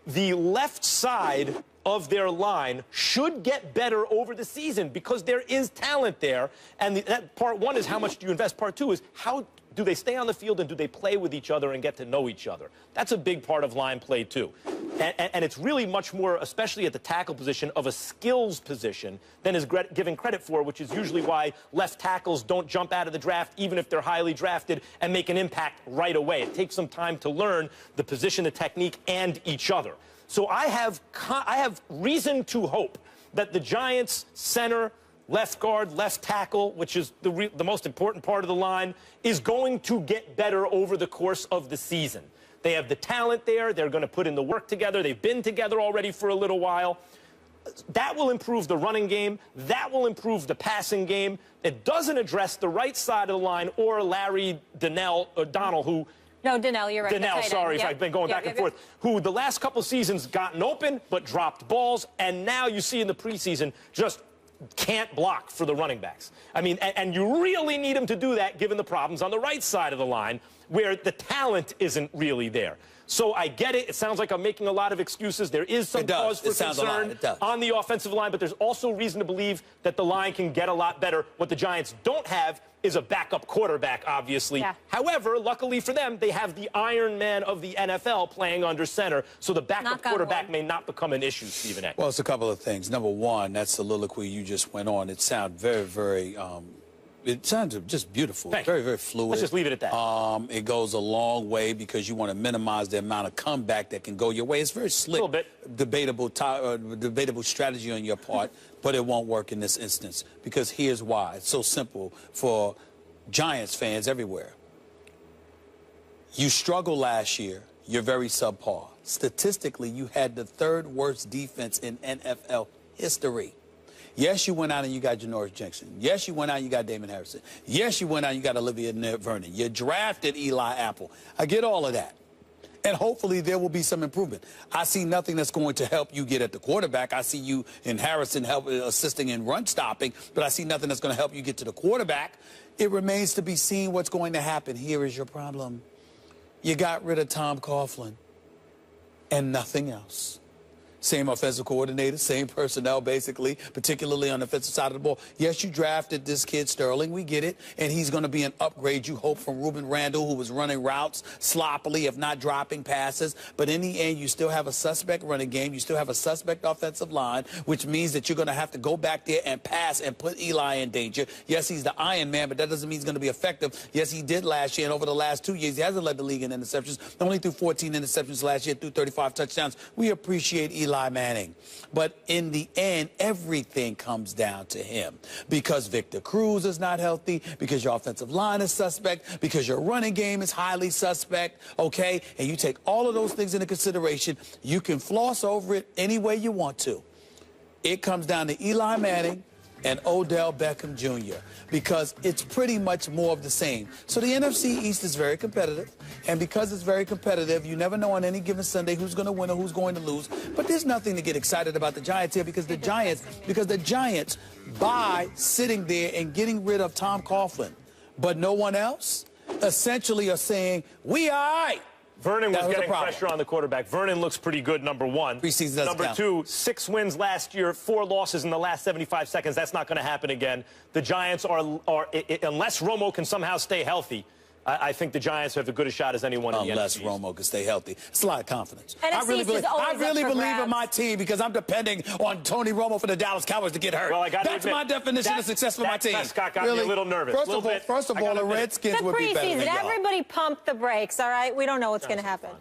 The left side of their line should get better over the season because there is talent there. And that part one is how much do you invest. Part two is how do they stay on the field and do they play with each other and get to know each other. That's a big part of line play, too. And it's really much more, especially at the tackle position, of a skills position than is given credit for, which is usually why left tackles don't jump out of the draft, even if they're highly drafted, and make an impact right away. It takes some time to learn the position, the technique, and each other. So I have reason to hope that the Giants' center, left guard, left tackle, which is the most important part of the line, is going to get better over the course of the season. They have the talent there. They're going to put in the work together. They've been together already for a little while. That will improve the running game. That will improve the passing game. It doesn't address the right side of the line or Larry Donnell, who... No, Donnell, you're right. Donnell, sorry, I've been going back and forth. Who the last couple seasons gotten open but dropped balls, and now you see in the preseason just can't block for the running backs. I mean, and you really need him to do that given the problems on the right side of the line where the talent isn't really there. So I get it. It sounds like I'm making a lot of excuses. There is some cause for concern on the offensive line, but there's also reason to believe that the line can get a lot better. What the Giants don't have is a backup quarterback, obviously. However, luckily for them, they have the Iron Man of the NFL playing under center, so the backup quarterback may not become an issue, Stephen A. Well, it's a couple of things. Number one, that soliloquy you just went on, it sounded very, very it sounds just beautiful. Thank Very, you. very fluid. Let's just leave it at that. It goes a long way because you want to minimize the amount of comeback that can go your way. It's very slick. A little bit. Debatable strategy on your part, but it won't work in this instance because here's why. It's so simple for Giants fans everywhere. You struggled last year. You're very subpar. Statistically, you had the 3rd worst defense in NFL history. Yes, you went out and you got Janoris Jenkins. Yes, you went out and you got Damon Harrison. Yes, you went out and you got Olivia Vernon. You drafted Eli Apple. I get all of that. And hopefully there will be some improvement. I see nothing that's going to help you get at the quarterback. I see you and Harrison assisting in run stopping, but I see nothing that's going to help you get to the quarterback. It remains to be seen what's going to happen. Here is your problem. You got rid of Tom Coughlin and nothing else. Same offensive coordinator, same personnel, basically, particularly on the offensive side of the ball. Yes, you drafted this kid, Sterling. We get it. And he's going to be an upgrade, you hope, from Ruben Randall, who was running routes sloppily, if not dropping passes. But in the end, you still have a suspect running game. You still have a suspect offensive line, which means that you're going to have to go back there and pass and put Eli in danger. Yes, he's the Iron Man, but that doesn't mean he's going to be effective. Yes, he did last year, and over the last 2 years, he hasn't led the league in interceptions. Only threw 14 interceptions last year, threw 35 touchdowns. We appreciate Eli Manning. But in the end, everything comes down to him. Because Victor Cruz is not healthy, because your offensive line is suspect, because your running game is highly suspect, okay? And you take all of those things into consideration. You can floss over it any way you want to. It comes down to Eli Manning and Odell Beckham Jr. because it's pretty much more of the same. So the NFC East is very competitive, and because it's very competitive, you never know on any given Sunday who's going to win or who's going to lose. But there's nothing to get excited about the Giants here because the Giants, by sitting there and getting rid of Tom Coughlin, but no one else, essentially are saying, we all right. Vernon was getting pressure on the quarterback. Vernon looks pretty good, number one. Preseason doesn't Number count. 2, 6 wins last year, 4 losses in the last 75 seconds. That's not going to happen again. The Giants are unless Romo can somehow stay healthy, I think the Giants have as good a shot as anyone in the NFC. Unless Romo can stay healthy. It's a lot of confidence. I really believe in my team because I'm depending on Tony Romo for the Dallas Cowboys to get hurt. Well, That's my definition of success for my team. Prescott got me a little nervous. First of all, the Redskins would be better than y'all. Everybody pump the brakes, all right? We don't know what's going to happen.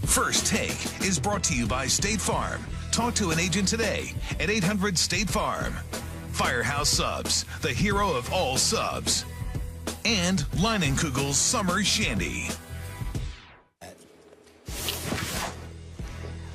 First Take is brought to you by State Farm. Talk to an agent today at 800-STATE-FARM. Firehouse Subs, the hero of all subs. And Leinenkugel's Summer Shandy.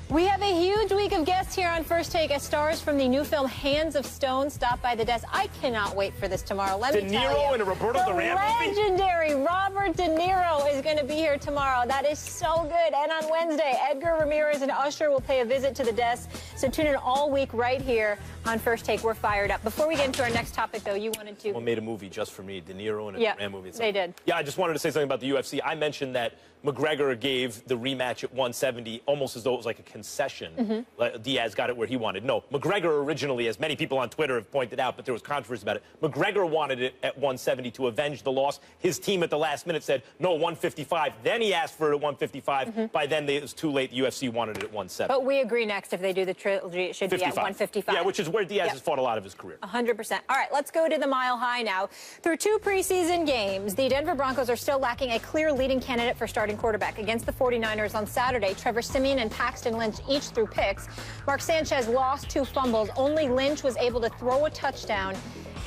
We have a huge week of guests here on First Take as stars from the new film Hands of Stone stop by the desk. I cannot wait for this tomorrow. Let me tell you. De Niro in a Roberto Duran movie? Legendary Robert De Niro is going to be here tomorrow. That is so good. And on Wednesday, Edgar Ramirez and Usher will pay a visit to the desk. So tune in all week right here on First Take. We're fired up. Before we get into our next topic, though, you wanted to... Someone made a movie just for me, De Niro in a Duran movie. They did. Yeah, I just wanted to say something about the UFC. I mentioned that McGregor gave the rematch at 170 almost as though it was like a concession. Diaz got it where he wanted. No, McGregor originally, as many people on Twitter have pointed out, but there was controversy about it, McGregor wanted it at 170 to avenge the loss. His team at the last minute said, no, 155. Then he asked for it at 155. By then, it was too late. The UFC wanted it at 170. But we agree next, if they do the trilogy, it should 55. be at 155. Yeah, which is where Diaz has fought a lot of his career. 100%. All right, let's go to the Mile High now. Through 2 preseason games, the Denver Broncos are still lacking a clear leading candidate for starting quarterback. Against the 49ers on Saturday, Trevor Siemian and Paxton Lynch each threw picks. Mark Sanchez lost 2 fumbles. Only Lynch was able to throw a touchdown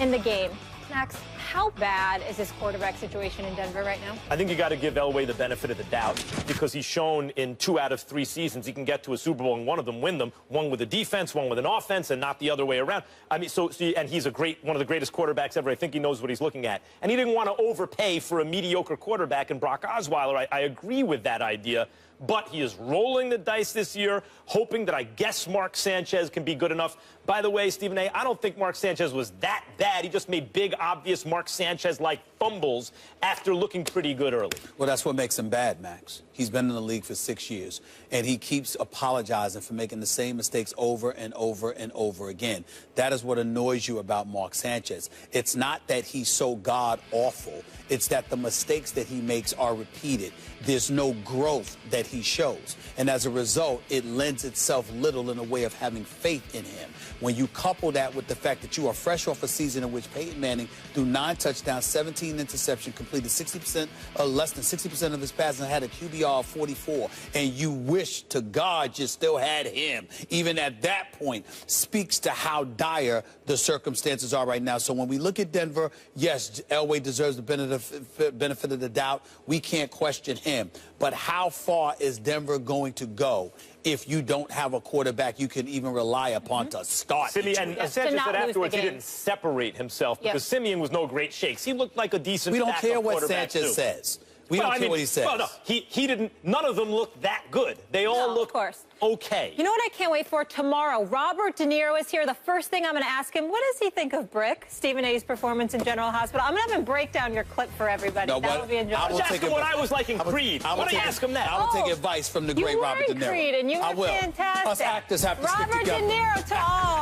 in the game. Max, how bad is this quarterback situation in Denver right now? I think you got to give Elway the benefit of the doubt because he's shown in 2 out of 3 seasons he can get to a Super Bowl and one of them win them. One with a defense, one with an offense, and not the other way around. I mean, and he's one of the greatest quarterbacks ever. I think he knows what he's looking at. And he didn't want to overpay for a mediocre quarterback in Brock Osweiler. I agree with that idea. But he is rolling the dice this year, hoping that I guess Mark Sanchez can be good enough. By the way, Stephen A., I don't think Mark Sanchez was that bad. He just made big, obvious Mark Sanchez-like fumbles after looking pretty good early. Well, that's what makes him bad, Max. He's been in the league for 6 years, and he keeps apologizing for making the same mistakes over and over and over again. That is what annoys you about Mark Sanchez. It's not that he's so god-awful. It's that the mistakes that he makes are repeated. There's no growth that he shows. And as a result, it lends itself little in a way of having faith in him. When you couple that with the fact that you are fresh off a season in which Peyton Manning threw 9 touchdowns, 17 interceptions, completed 60% or less than 60% of his passes, and had a QBR of 44, and you wish to God you still had him, even at that point, speaks to how dire the circumstances are right now. So when we look at Denver, yes, Elway deserves the benefit of the doubt. We can't question him. But how far is Denver going to go if you don't have a quarterback you can even rely upon to start? Simeon, and Sanchez said afterwards he didn't separate himself because Simeon was no great shakes. He looked like a decent We don't care what quarterback Sanchez says. We don't care what he says. Well, no, he didn't. None of them looked that good. They all look okay. You know what I can't wait for? Tomorrow, Robert De Niro is here. The first thing I'm going to ask him, what does he think of Brick, Stephen A's performance in General Hospital? I'm going to have him break down your clip for everybody. No, that will be enjoyable. Just ask him what I was like in Creed. I want to ask him that. I will take advice from the great Robert De Niro. You were in Creed, and you were I will. fantastic. Us actors have to stick together. Robert De Niro to all.